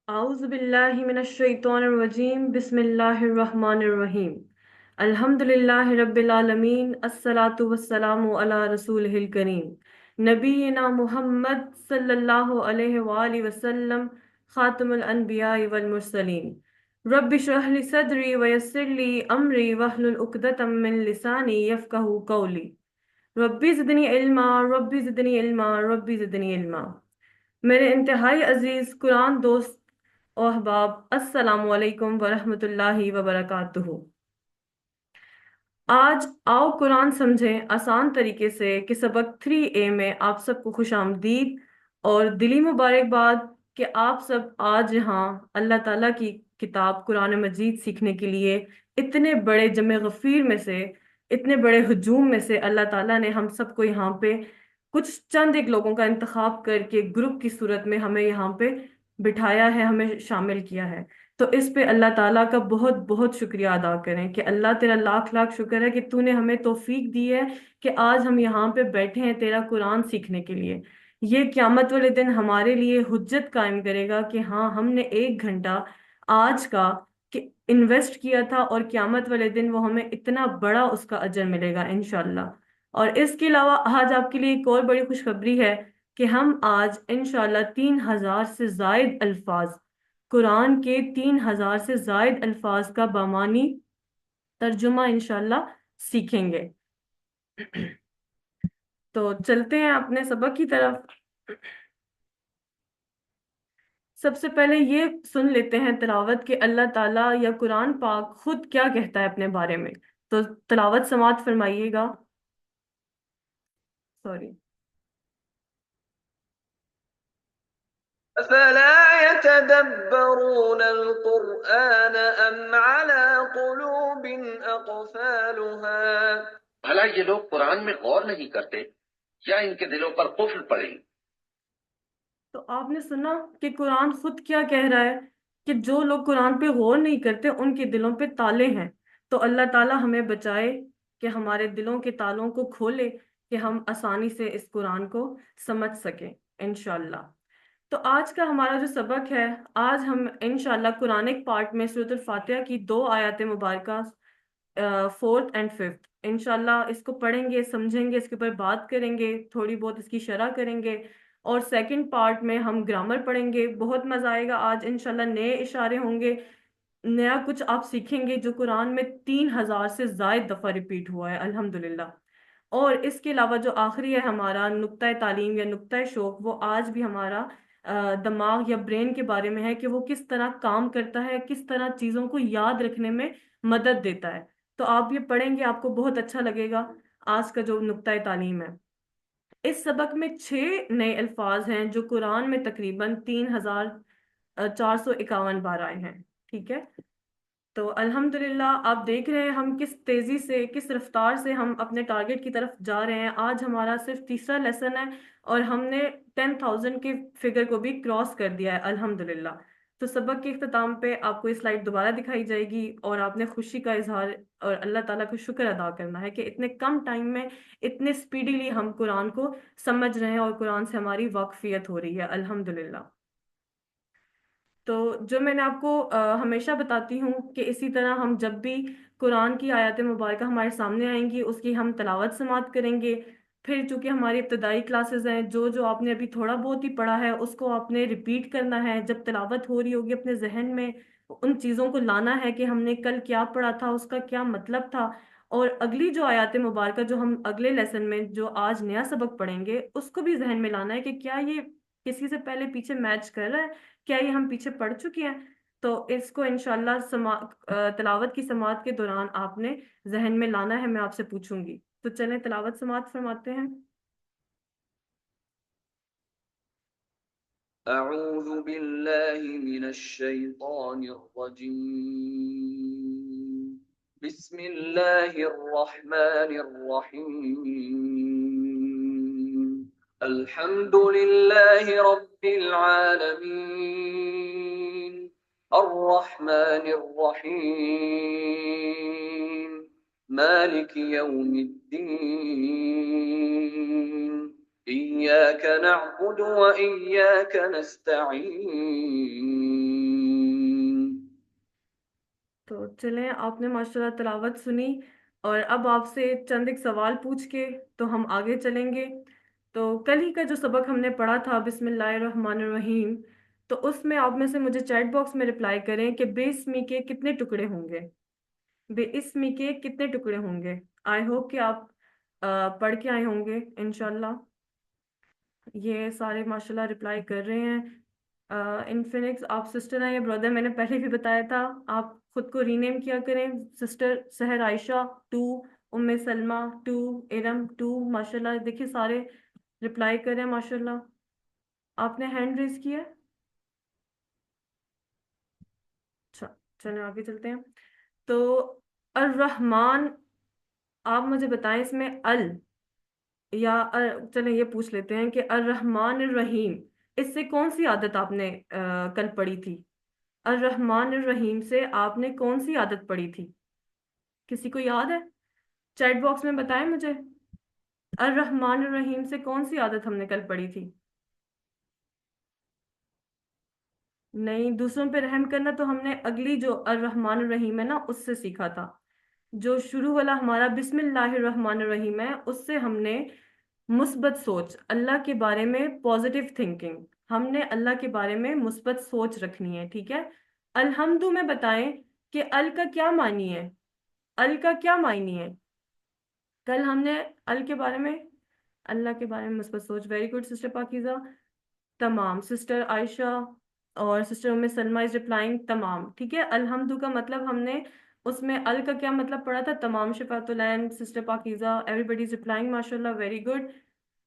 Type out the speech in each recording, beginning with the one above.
आउज़ुबिल्लाहिमिनश्शैतानिर्रजीम बिस्मिल्लाहिर्रहमानिर्रहीम अल्हम्दुलिल्लाहि रब्बिल आलमीन अस्सलातु वस्सलामु अला रसूलिहिल करीम नबीना मुहम्मद सल्लल्लाहु अलैहि वआलिहि वसल्लम खातमुल अंबिया'i वल मुरसलीन रब्बि इश्रह ली सदरी व यस्सिर ली अमरी वहलुल उक़दतम मिन लिसानी यफ़क़हू क़ौली रब्बी ज़िदनी इल्मा रब्बी ज़िदनी इल्मा रब्बी ज़िदनी इल्मा। मेरे इंतहाई अजीज कुरान दोस्त और अहबाब, अस्सलामु अलैकुम वरहमतुल्लाहि वबरकातुहू। आज आओ कुरान समझें आसान तरीके से कि सबक 3A में आप सबको खुश आमदीद और दिली मुबारकबाद कि आप सब आज यहाँ अल्लाह ताला की किताब कुरान मजीद सीखने के लिए इतने बड़े जमे गफीर में से, इतने बड़े हुजूम में से अल्लाह ताला ने हम सबको यहाँ पे कुछ चंद एक लोगों का इंतखाब करके ग्रुप की सूरत में हमें यहाँ पे बिठाया है, हमें शामिल किया है। तो इस पे अल्लाह ताला का बहुत बहुत शुक्रिया अदा करें कि अल्लाह तेरा लाख लाख शुक्र है कि तूने हमें तौफीक दी है कि आज हम यहाँ पे बैठे हैं तेरा कुरान सीखने के लिए। ये क़यामत वाले दिन हमारे लिए हुज्जत कायम करेगा कि हाँ, हमने 1 घंटा आज का कि इन्वेस्ट किया था और क़यामत वाले दिन वो हमें इतना बड़ा उसका अजर मिलेगा इंशाल्लाह। और इसके अलावा आज आपके लिए एक और बड़ी खुशखबरी है कि हम आज इंशाल्लाह 3,000 से जायद अल्फाज, कुरान के 3,000 से जायद अल्फाज का बामानी तर्जुमा इंशाल्लाह सीखेंगे। तो चलते हैं अपने सबक की तरफ। सबसे पहले ये सुन लेते हैं तिलावत के अल्लाह ताला या कुरान पाक खुद क्या कहता है अपने बारे में। तो तिलावत समात फरमाइएगा। सॉरी। अफला यतदब्बरून अल-कुरआन अम अला कुलूबिन अक़फ़ालुहा। भला ये लोग कुरान में गौर नहीं करते या इनके दिलों पर कुफ्र पड़े। तो आपने सुना कि कुरान खुद क्या कह रहा है कि जो लोग कुरान पे गौर नहीं करते उनके दिलों पे ताले हैं। तो अल्लाह ताला हमें बचाए कि हमारे दिलों के तालों को खोले कि हम आसानी से इस कुरान को समझ सकें इंशाल्लाह। तो आज का हमारा जो सबक है, आज हम इंशाल्लाह कुरानिक पार्ट में सूरत फातिहा की 2 आयत मुबारका, फोर्थ एंड फिफ्थ, इंशाल्लाह इसको पढ़ेंगे, समझेंगे, इसके ऊपर बात करेंगे, थोड़ी बहुत इसकी शरह करेंगे। और सेकंड पार्ट में हम ग्रामर पढ़ेंगे। बहुत मजा आएगा आज इंशाल्लाह। नए इशारे होंगे, नया कुछ आप सीखेंगे जो कुरान में 3,000 से जायद दफा रिपीट हुआ है अल्हम्दुलिल्लाह। और इसके अलावा जो आखिरी है हमारा नुक्ता तालीम या नुक्ता शौक, वो आज भी हमारा दिमाग या ब्रेन के बारे में है कि वो किस तरह काम करता है, किस तरह चीज़ों को याद रखने में मदद देता है। तो आप ये पढ़ेंगे, आपको बहुत अच्छा लगेगा। आज का जो नुक्ता तालीम है, इस सबक में 6 नए अल्फाज हैं जो कुरान में तकरीबन 3,451 बार आए हैं। ठीक है। तो अल्हम्दुलिल्लाह आप देख रहे हैं हम किस तेजी से, किस रफ्तार से हम अपने टारगेट की तरफ जा रहे हैं। आज हमारा सिर्फ तीसरा लेसन है और हमने 10,000 के फिगर को भी क्रॉस कर दिया है अल्हम्दुलिल्लाह। तो सबक के इख्तिताम पे आपको ये स्लाइड दोबारा दिखाई जाएगी और आपने खुशी का इजहार और अल्लाह ताला का शुक्र अदा करना है कि इतने कम टाइम में इतने स्पीडीली हम कुरान को समझ रहे हैं और कुरान से हमारी वाकफियत हो रही है अल्हम्दुलिल्लाह। तो जो मैंने आपको हमेशा बताती हूँ कि इसी तरह हम जब भी कुरान की आयत मुबारक हमारे सामने आएंगी उसकी हम तलावत समात करेंगे। फिर चूंकि हमारी इब्तदाई क्लासेस हैं, जो जो आपने अभी थोड़ा बहुत ही पढ़ा है उसको आपने रिपीट करना है। जब तलावत हो रही होगी अपने जहन में उन चीज़ों को लाना है कि हमने कल क्या पढ़ा था, उसका क्या मतलब था। और अगली जो आयत मुबारक जो हम अगले लेसन में जो आज नया सबक पढ़ेंगे उसको भी जहन में लाना है कि क्या ये किसी से पहले पीछे मैच कर रहा है, क्या ये हम पीछे पढ़ चुके हैं। तो इसको इंशाल्लाह तिलावत की समात के दौरान आपने जहन में लाना है, मैं आपसे पूछूंगी। तो चलें तिलावत समात फरमाते हैं। अऊज़ु बिल्लाहि मिनश शैतानिर रजीम। बिस्मिल्लाहिर रहमानिर रहीम। अल्हम्दुलिल्लाहि रब्बिल आलमीन। अर्रहमानिर रहीम। मालिकि यौमिद्दीन। इय्याक नअबुदु व इय्याक नस्तईन। तो चलें, आपने माशाल्लाह तिलावत सुनी, और अब आपसे चंद एक सवाल पूछ के तो हम आगे चलेंगे। तो कल ही का जो सबक हमने पढ़ा था बिस्मिल्लाहिर्रहमानिर्रहीम, तो उसमें आप में से मुझे चैट बॉक्स में रिप्लाई करें कि बेइस्मी के कितने टुकड़े होंगे। बेइस्मी के कितने टुकड़े होंगे। आई होप कि आप पढ़ के आए होंगे इंशाल्लाह। ये सारे माशाल्लाह रिप्लाई कर रहे हैं। इनफिनिक्स, आप सिस्टर हैं या ब्रदर मैंने पहले भी बताया था। आप खुद को रीनेम किया करें। सिस्टर सहर आयशा 2, उम्मे सलमा 2, इरम 2, माशाल्लाह देखिए सारे रिप्लाई कर रहे हैं माशाल्लाह। आपने हैंड रेज किया है? अच्छा, चलो आगे चलते हैं। तो अर रहमान, आप मुझे बताएं इसमें अल या चलें ये पूछ लेते हैं कि अर रहमान रहीम, इससे कौन सी आदत आपने कल पढ़ी थी। अर रहमान रहीम से आपने कौन सी आदत पढ़ी थी? किसी को याद है? चैट बॉक्स में बताएं मुझे। अर रहमान रहीम से कौन सी आदत हमने कल पढ़ी थी? नहीं, दूसरों पे रहम करना तो हमने अगली जो अर रहमान रहीम है ना उससे सीखा था। जो शुरू वाला हमारा बिस्मिल्लाहिर रहमान रहीम है उससे हमने मुस्बत सोच, अल्लाह के बारे में पॉजिटिव थिंकिंग, हमने अल्लाह के बारे में मुस्बत सोच रखनी है, ठीक है। अल्हम्दु में बताएं कि अल का क्या मानी है। अल का क्या मायनी है? कल हमने अल के बारे में, अल्लाह के बारे में मुस्बत सोच, वेरी गुड सिस्टर पाकीज़ा। तमाम सिस्टर आयशा और sister Umme Salma is replying, तमाम ठीक है। अल्हम्दु का मतलब हमने उसमें अल का क्या मतलब पढ़ा था, तमाम। Shifatulain, sister Pakeeza, everybody is replying माशाल्लाह, वेरी गुड।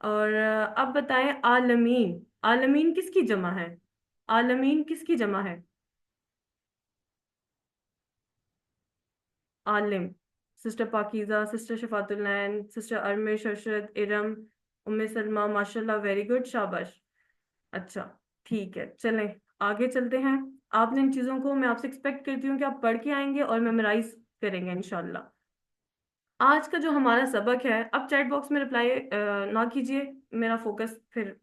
और अब बताएं आलमीन, आलमीन किसकी जमा है? आलमीन किसकी जमा है? Alim, sister Pakeeza, sister Shafatullain, sister Armish, Arshad, Iram, Umme Salma, माशाल्लाह वेरी गुड, शाबाश। अच्छा, ठीक है, चलें आगे चलते हैं। आपने इन चीज़ों को, मैं आपसे एक्सपेक्ट करती हूँ कि आप पढ़ के आएंगे और मेमोराइज करेंगे इंशाल्लाह। आज का जो हमारा सबक है, अब चैट बॉक्स में रिप्लाई ना कीजिए, मेरा फोकस फिर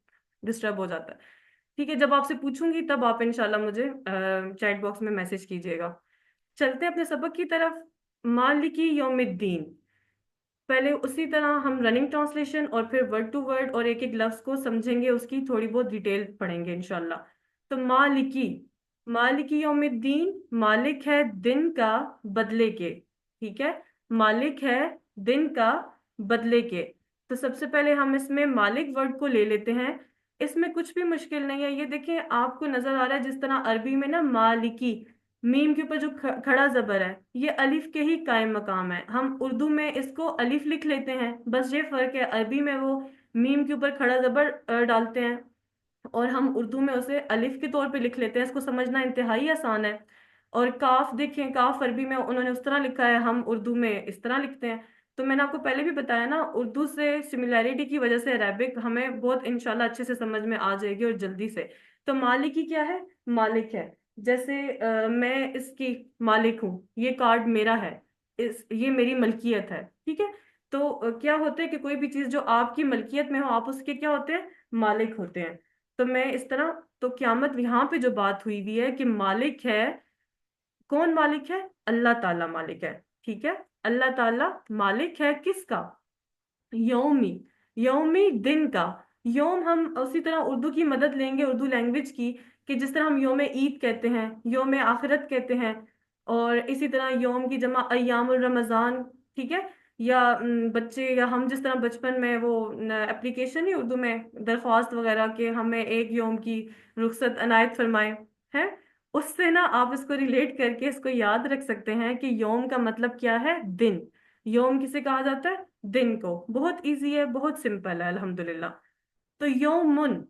डिस्टर्ब हो जाता है। ठीक है, जब आपसे पूछूंगी तब आप इंशाल्लाह मुझे चैट बॉक्स में मैसेज कीजिएगा। चलते हैं अपने सबक की तरफ। मालिकी यौमिद्दीन, पहले उसी तरह हम रनिंग ट्रांसलेशन और फिर वर्ड टू वर्ड और एक एक लफ्ज को समझेंगे, उसकी थोड़ी बहुत डिटेल पढ़ेंगे इंशाल्लाह। तो मालिकी, मालिकी यौमिद्दीन, मालिक है दिन का बदले के, ठीक है। मालिक है दिन का बदले के। तो सबसे पहले हम इसमें मालिक वर्ड को ले लेते हैं। इसमें कुछ भी मुश्किल नहीं है। ये देखें, आपको नजर आ रहा है जिस तरह अरबी में ना मालिकी, मीम के ऊपर जो खड़ा जबर है ये अलिफ के ही कायम मकाम है। हम उर्दू में इसको अलिफ लिख लेते हैं, बस ये फर्क है, अरबी में वो मीम के ऊपर खड़ा जबर डालते हैं और हम उर्दू में उसे अलिफ के तौर पे लिख लेते हैं। इसको समझना इंतहाई आसान है। और काफ देखें, काफ अरबी में उन्होंने उस तरह लिखा है, हम उर्दू में इस तरह लिखते हैं। तो मैंने आपको पहले भी बताया ना, उर्दू से सिमिलैरिटी की वजह से अरेबिक हमें बहुत इंशाल्लाह अच्छे से समझ में आ जाएगी और जल्दी से। तो मालिकी क्या है? मालिक है, जैसे मैं इसकी मालिक हूँ, ये कार्ड मेरा है, ये मेरी मलकियत है, ठीक है। तो क्या होता है कि कोई भी चीज जो आपकी मलकियत में हो, आप उसके क्या होते हैं? मालिक होते हैं। तो मैं इस तरह, तो क्यामत यहाँ पे जो बात हुई हुई है कि मालिक है, कौन मालिक है? अल्लाह ताला मालिक है, ठीक है। अल्लाह ताला मालिक है किसका? यौमी, यौमी दिन का। यौम हम उसी तरह उर्दू की मदद लेंगे, उर्दू लैंग्वेज की, कि जिस तरह हम यौम ईद कहते हैं, यौम आखिरत कहते हैं, और इसी तरह यौम की जमा अय्यामुल रमजान, ठीक है। या बच्चे या हम जिस तरह बचपन में वो एप्लीकेशन ही उर्दू में दरख्वास्त वगैरह के हमें एक यौम की रुखसत अनायत फरमाए है, उससे ना आप इसको रिलेट करके इसको याद रख सकते हैं कि यौम का मतलब क्या है? दिन। यौम किसे कहा जाता है? दिन को। बहुत इजी है, बहुत सिंपल है अल्हम्दुलिल्लाह। तो यौमुन,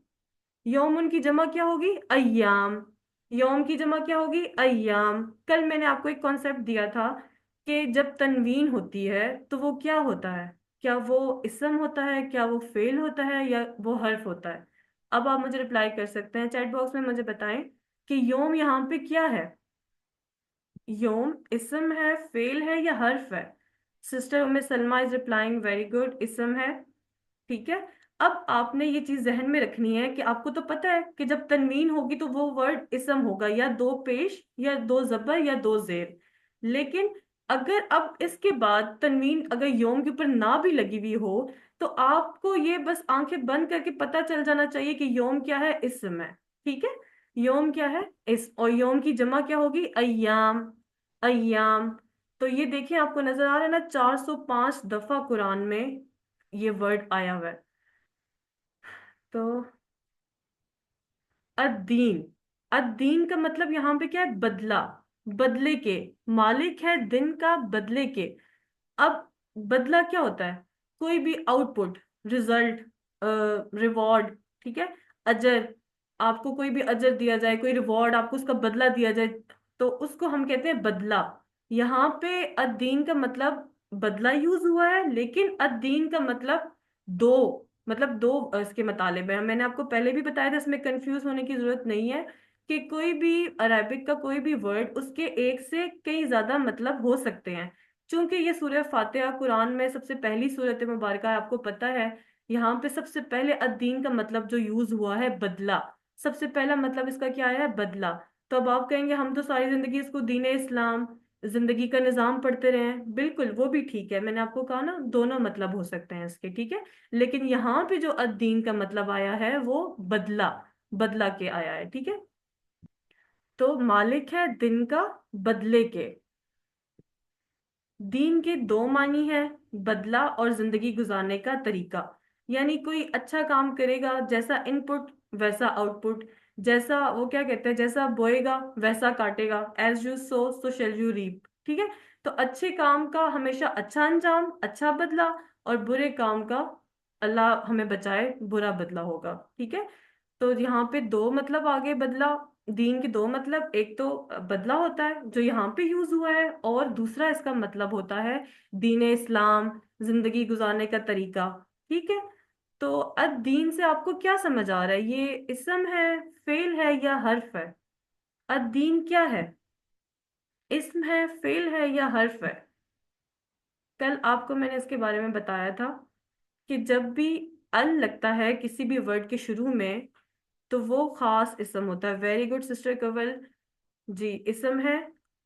यौमुन की जमा क्या होगी? अय्याम। यौम की जमा क्या होगी? अय्याम। कल मैंने आपको एक कॉन्सेप्ट दिया था कि जब तनवीन होती है तो वो क्या होता है? क्या वो इसम होता है, क्या वो फेल होता है, या वो हर्फ होता है? अब आप मुझे रिप्लाई कर सकते हैं चैट बॉक्स में, मुझे बताएं कि यौम यहाँ पे क्या है। योम इसम है, फेल है, या हर्फ है? Sister Umme Salma is replying, very good, इसम है, ठीक है। अब आपने ये चीज जहन में रखनी है कि आपको तो पता है कि जब तनवीन होगी तो वो वर्ड इसम होगा, या दो पेश या दो जबर या दो जेर। लेकिन अगर अब इसके बाद तनवीन अगर यौम के ऊपर ना भी लगी हुई हो, तो आपको ये बस आंखें बंद करके पता चल जाना चाहिए कि यौम क्या है, इस समय। ठीक है, यौम क्या है, इस, और यौम की जमा क्या होगी, अय्याम। अय्याम। तो ये देखिए, आपको नजर आ रहा है ना, 405 दफा कुरान में ये वर्ड आया हुआ है। तो अदीन, अदीन का मतलब यहाँ पे क्या है, बदला, बदले के। मालिक है दिन का, बदले के। अब बदला क्या होता है, कोई भी आउटपुट, रिजल्ट, रिवॉर्ड, ठीक है, अजर। आपको कोई भी अजर दिया जाए, कोई रिवॉर्ड आपको उसका बदला दिया जाए, तो उसको हम कहते हैं बदला। यहाँ पे अदीन का मतलब बदला यूज हुआ है, लेकिन अदीन का मतलब दो इसके मतलब है। मैंने आपको पहले भी बताया था, इसमें कंफ्यूज होने की जरूरत नहीं है कि कोई भी अरबिक का कोई भी वर्ड, उसके एक से कई ज्यादा मतलब हो सकते हैं। चूंकि ये सूरह फातिहा कुरान में सबसे पहली सूरत मुबारक है, आपको पता है, यहाँ पे सबसे पहले अद्दीन का मतलब जो यूज हुआ है, बदला। सबसे पहला मतलब इसका क्या आया है, बदला। तो अब आप कहेंगे हम तो सारी जिंदगी इसको दीन इस्लाम, जिंदगी का निजाम पढ़ते रहे हैं। बिल्कुल, वो भी ठीक है, मैंने आपको कहा ना, दोनों मतलब हो सकते हैं इसके, ठीक है। लेकिन यहाँ पे जो अद्दीन का मतलब आया है वो बदला, बदला के आया है, ठीक है। तो मालिक है दिन का, बदले के। दीन के दो मानी है, बदला और जिंदगी गुजारने का तरीका। यानी कोई अच्छा काम करेगा, जैसा इनपुट वैसा आउटपुट। जैसा वो क्या कहते हैं, जैसा बोएगा वैसा काटेगा, as you sow so shall you reap. ठीक है। तो अच्छे काम का हमेशा अच्छा अंजाम, अच्छा बदला, और बुरे काम का, अल्लाह हमें बचाए, बुरा बदला होगा। ठीक है। तो यहाँ पे दो मतलब आगे बदला, दीन के दो मतलब, एक तो बदला होता है जो यहाँ पे यूज हुआ है, और दूसरा इसका मतलब होता है दीन इस्लाम, जिंदगी गुजारने का तरीका। ठीक है। तो अद दीन से आपको क्या समझ आ रहा है, ये इसम है, फेल है, या हर्फ है? अद दीन क्या है, इस्म है, फेल है, या हर्फ है? कल आपको मैंने इसके बारे में बताया था कि जब भी अल लगता है किसी भी वर्ड के शुरू में, तो वो खास इसम होता है। वेरी गुड सिस्टर कवल जी, इसम है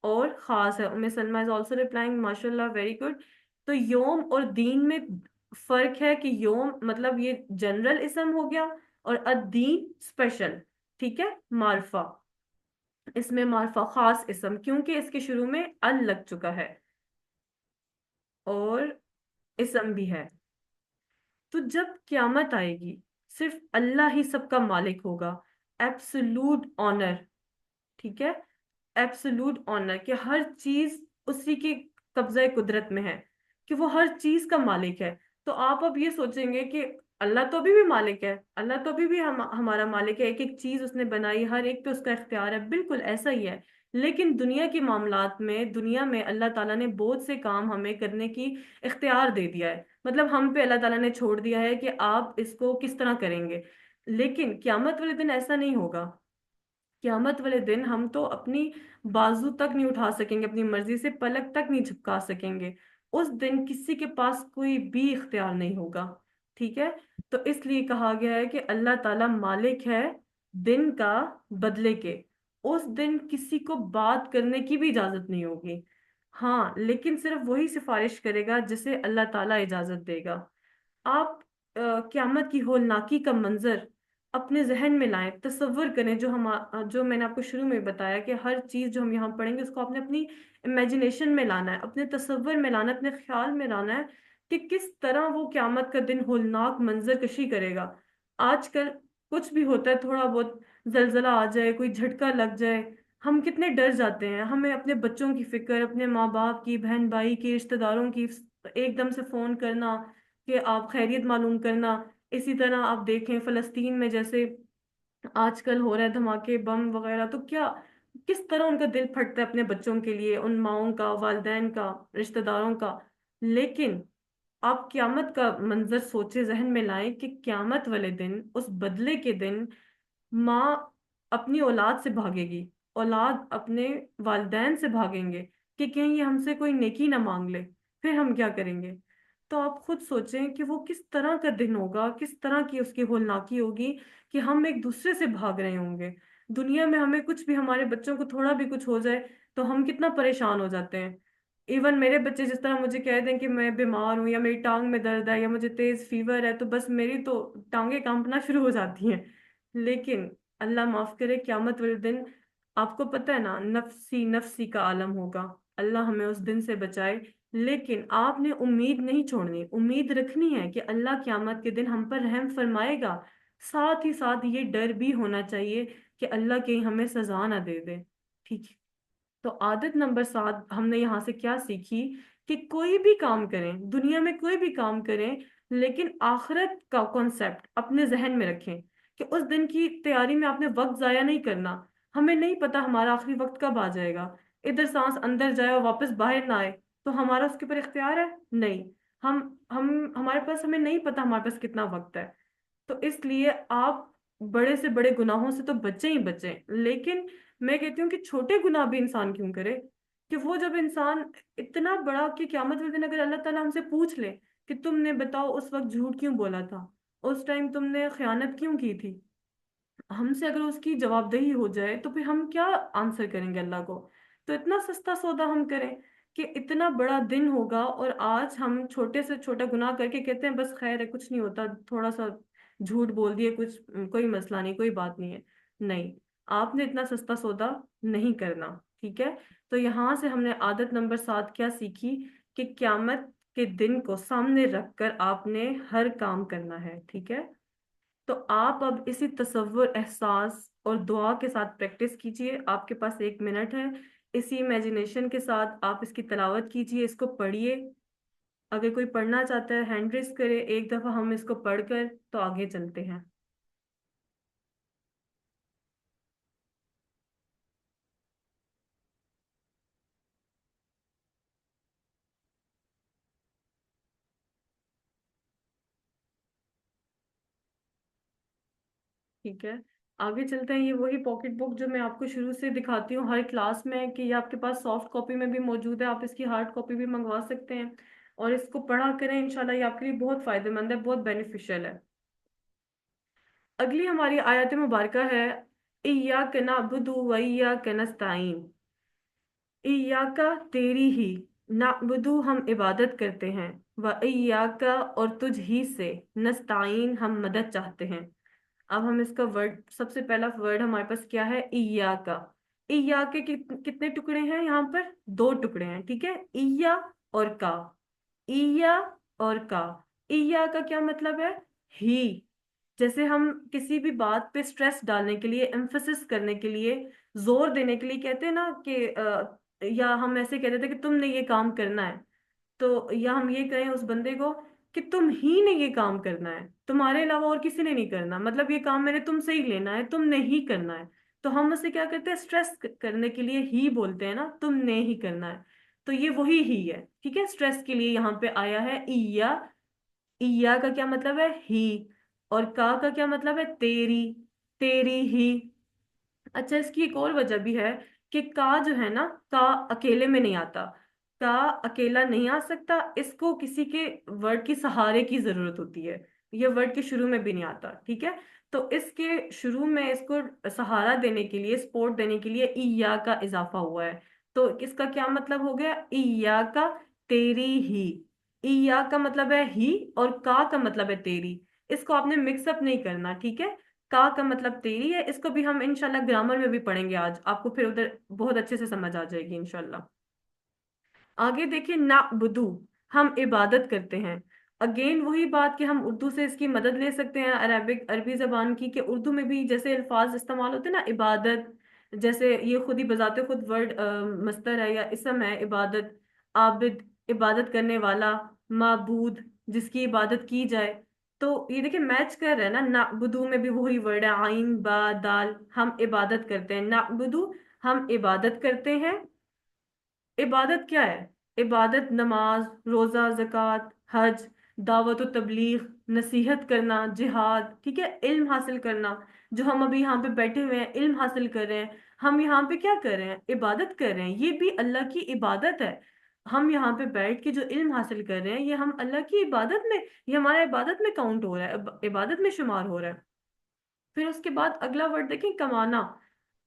और खास है। उम्मे सलमा इज ऑल्सो रिप्लाइंग, माशाल्लाह, वेरी गुड। तो योम और दीन में फर्क है कि योम मतलब ये जनरल इसम हो गया, और अदीन स्पेशल। ठीक है, मार्फा। इसमें मार्फा खास इसम, क्योंकि इसके शुरू में अल लग चुका है, और इसम भी है। तो जब क्यामत आएगी, सिर्फ अल्लाह ही सबका मालिक होगा, एब्सोल्यूट ऑनर। ठीक है, एब्सोल्यूट ऑनर, कि हर चीज उसी के कब्जा कुदरत में है, कि वो हर चीज का मालिक है। तो आप अब ये सोचेंगे कि अल्लाह तो अभी भी मालिक है, अल्लाह तो अभी भी हमारा मालिक है, एक एक चीज उसने बनाई, हर एक पे उसका इख्तियार है, बिल्कुल ऐसा ही है। लेकिन दुनिया के मामलात में, दुनिया में अल्लाह ताला ने बहुत से काम हमें करने की इख्तियार दे दिया है, मतलब हम पे अल्लाह ताला ने छोड़ दिया है कि आप इसको किस तरह करेंगे। लेकिन क्यामत वाले दिन ऐसा नहीं होगा। क्यामत वाले दिन हम तो अपनी बाजू तक नहीं उठा सकेंगे, अपनी मर्जी से पलक तक नहीं झपका सकेंगे। उस दिन किसी के पास कोई भी इख्तियार नहीं होगा। ठीक है। तो इसलिए कहा गया है कि अल्लाह ताला मालिक है दिन का, बदले के। उस दिन किसी को बात करने की भी इजाजत नहीं होगी। हाँ, लेकिन सिर्फ वही सिफारिश करेगा जिसे अल्लाह ताला इजाजत देगा। आप क्यामत की होलनाकी का मंजर अपने जहन में लाएं, तसव्वुर करें। जो मैंने आपको शुरू में बताया कि हर चीज जो हम यहाँ पढ़ेंगे उसको आपने अपनी इमेजिनेशन में लाना है, अपने तसव्वुर में लाना है, अपने ख्याल में लाना है कि किस तरह वो क्यामत का दिन होलनाक मंजर कशी करेगा। आजकल कुछ भी होता है, थोड़ा बहुत जलजला आ जाए, कोई झटका लग जाए, हम कितने डर जाते हैं। हमें अपने बच्चों की फिक्र, अपने माँ बाप की, बहन भाई की, रिश्तेदारों की, एकदम से फोन करना कि आप खैरियत मालूम करना। इसी तरह आप देखें फलस्तीन में जैसे आजकल हो रहा है धमाके, बम वगैरह, तो क्या, किस तरह उनका दिल फटता है अपने बच्चों के लिए, उन माओं का, वालिदैन का, रिश्तेदारों का। लेकिन आप क्यामत का मंजर सोचे, जहन में लाएं कि क्यामत वाले दिन, उस बदले के दिन, माँ अपनी औलाद से भागेगी, औलाद अपने वालिदैन से भागेंगे कि कहीं ये हमसे कोई नेकी ना मांग ले, फिर हम क्या करेंगे। तो आप खुद सोचें कि वो किस तरह का दिन होगा, किस तरह की उसकी होलनाकी होगी, कि हम एक दूसरे से भाग रहे होंगे। दुनिया में हमें कुछ भी, हमारे बच्चों को थोड़ा भी कुछ हो जाए तो हम कितना परेशान हो जाते हैं। इवन मेरे बच्चे जिस तरह मुझे कह दें कि मैं बीमार हूँ या मेरी टांग में दर्द है या मुझे तेज फीवर है, तो बस मेरी तो टांगे कांपना शुरू हो जाती हैं। लेकिन अल्लाह माफ करे, क्यामत वाले दिन आपको पता है ना, नफसी नफसी का आलम होगा। अल्लाह हमें उस दिन से बचाए। लेकिन आपने उम्मीद नहीं छोड़नी, उम्मीद रखनी है कि अल्लाह क्यामत के दिन हम पर रहम फरमाएगा। साथ ही साथ ये डर भी होना चाहिए कि अल्लाह कहीं हमें सजा ना दे दे। ठीक है। तो आदत नंबर 7 हमने यहाँ से क्या सीखी, कि कोई भी काम करें, दुनिया में कोई भी काम करें, लेकिन आखिरत का कॉन्सेप्ट अपने जहन में रखें कि उस दिन की तैयारी में आपने वक्त जाया नहीं करना। हमें नहीं पता हमारा आखिरी वक्त कब आ जाएगा। इधर सांस अंदर जाए और वापस बाहर ना आए, तो हमारा उसके ऊपर इख्तियार है? नहीं। हम हमारे पास, हमें नहीं पता हमारे पास कितना वक्त है। तो इसलिए आप बड़े से बड़े गुनाहों से तो बचे ही बचे, लेकिन मैं कहती हूँ कि छोटे गुनाह भी इंसान क्यों करे। कि वो जब इंसान इतना बड़ा, कि क्यामत वाले दिन अगर अल्लाह ताला हमसे पूछ ले कि तुमने बताओ उस वक्त झूठ क्यों बोला था, उस टाइम तुमने खयानत क्यों की थी, हमसे अगर उसकी जवाबदेही हो जाए तो फिर हम क्या आंसर करेंगे अल्लाह को। तो इतना सस्ता सौदा हम करें कि इतना बड़ा दिन होगा और आज हम छोटे से छोटा गुनाह करके कहते हैं बस खैर है, कुछ नहीं होता, थोड़ा सा झूठ बोल दिए, कुछ कोई मसला नहीं, कोई बात नहीं है। नहीं, आपने इतना सस्ता सौदा नहीं करना। ठीक है। तो यहाँ से हमने आदत नंबर 7 क्या सीखी, कि क्यामत के दिन को सामने रखकर आपने हर काम करना है। ठीक है। तो आप अब इसी तसव्वुर, एहसास और दुआ के साथ प्रैक्टिस कीजिए। आपके पास 1 मिनट है। इसी इमेजिनेशन के साथ आप इसकी तलावत कीजिए, इसको पढ़िए। अगर कोई पढ़ना चाहता है हैंड रेस करे, एक दफा हम इसको पढ़कर तो आगे चलते हैं। ठीक है। आगे चलते हैं। ये वही पॉकेट बुक जो मैं आपको शुरू से दिखाती हूँ हर क्लास में, कि ये आपके पास सॉफ्ट कॉपी में भी मौजूद है, आप इसकी हार्ड कॉपी भी मंगवा सकते हैं। और इसको पढ़ा करें, इंशाल्लाह ये आपके लिए बहुत फायदेमंद है, बहुत बेनिफिशियल है। अगली हमारी आयत मुबारका है, इय्याक नअबुदु व इय्याक नस्तईन। इय्याका तेरी ही, नअबुदु हम इबादत करते हैं, व इय्याका और तुझ ही से, नस्तईन हम मदद चाहते हैं। अब हम इसका वर्ड, सबसे पहला वर्ड हमारे पास क्या है, इया का। इया के कितने टुकड़े हैं यहाँ पर? 2 टुकड़े हैं। ठीक है। इया और का। इया और का। इया का क्या मतलब है? ही। जैसे हम किसी भी बात पे स्ट्रेस डालने के लिए, एम्फेसिस करने के लिए, जोर देने के लिए कहते हैं ना कि या हम ऐसे कहते थे कि तुमने ये काम करना है। तो या हम ये कहें उस बंदे को कि तुम ही ने ये काम करना है, तुम्हारे अलावा और किसी ने नहीं करना, मतलब ये काम मैंने तुमसे ही लेना है, तुमने ही करना है। तो हम उसे क्या करते हैं, स्ट्रेस करने के लिए ही बोलते हैं ना, तुमने ही करना है। तो ये वही ही है। ठीक है। स्ट्रेस के लिए यहाँ पे आया है ईया। ईया का क्या मतलब है? ही। और का क्या मतलब है? तेरी। तेरी ही। अच्छा, इसकी एक और वजह भी है कि का जो है ना, का अकेले में नहीं आता। का अकेला नहीं आ सकता, इसको किसी के वर्ड की सहारे की जरूरत होती है। ये वर्ड के शुरू में भी नहीं आता। ठीक है। तो इसके शुरू में इसको सहारा देने के लिए, सपोर्ट देने के लिए ईया का इजाफा हुआ है। तो इसका क्या मतलब हो गया? ईया का तेरी ही। ईया का मतलब है ही, और का मतलब है तेरी। इसको आपने मिक्सअप नहीं करना। ठीक है। का मतलब तेरी है, इसको भी हम इंशाल्लाह ग्रामर में भी पढ़ेंगे आज, आपको फिर उधर बहुत अच्छे से समझ आ जाएगी इंशाल्लाह। आगे देखिए, ना बुदू, हम इबादत करते हैं। अगेन वही बात कि हम उर्दू से इसकी मदद ले सकते हैं, अरबिक अरबी जबान की, कि उर्दू में भी जैसे अल्फाज इस्तेमाल होते हैं ना, इबादत, जैसे ये खुद ही बजाते खुद वर्ड मस्तर है या इसम है, इबादत। आबिद, इबादत करने वाला। माबूद, जिसकी इबादत की जाए। तो ये देखिए मैच कर रहा है ना, नाबुदू में भी वही वर्ड है, आइन बा दाल, हम इबादत करते हैं, नाबुदू हम इबादत करते हैं। इबादत क्या है? इबादत नमाज, रोजा, जक़ात, हज, दावत व तबलीग, नसीहत करना, जिहाद। ठीक है। इल्म हासिल करना। जो हम अभी यहाँ पे बैठे हुए हैं, इल्म हासिल कर रहे हैं, हम यहाँ पे क्या कर रहे हैं? इबादत कर रहे हैं। ये भी अल्लाह की इबादत है। हम यहाँ पे बैठ के जो इल्म हासिल कर रहे हैं, ये हम अल्लाह की इबादत में, ये हमारा इबादत में काउंट हो रहा है, इबादत में शुमार हो रहा है। फिर उसके बाद अगला वर्ड देखें, कमाना।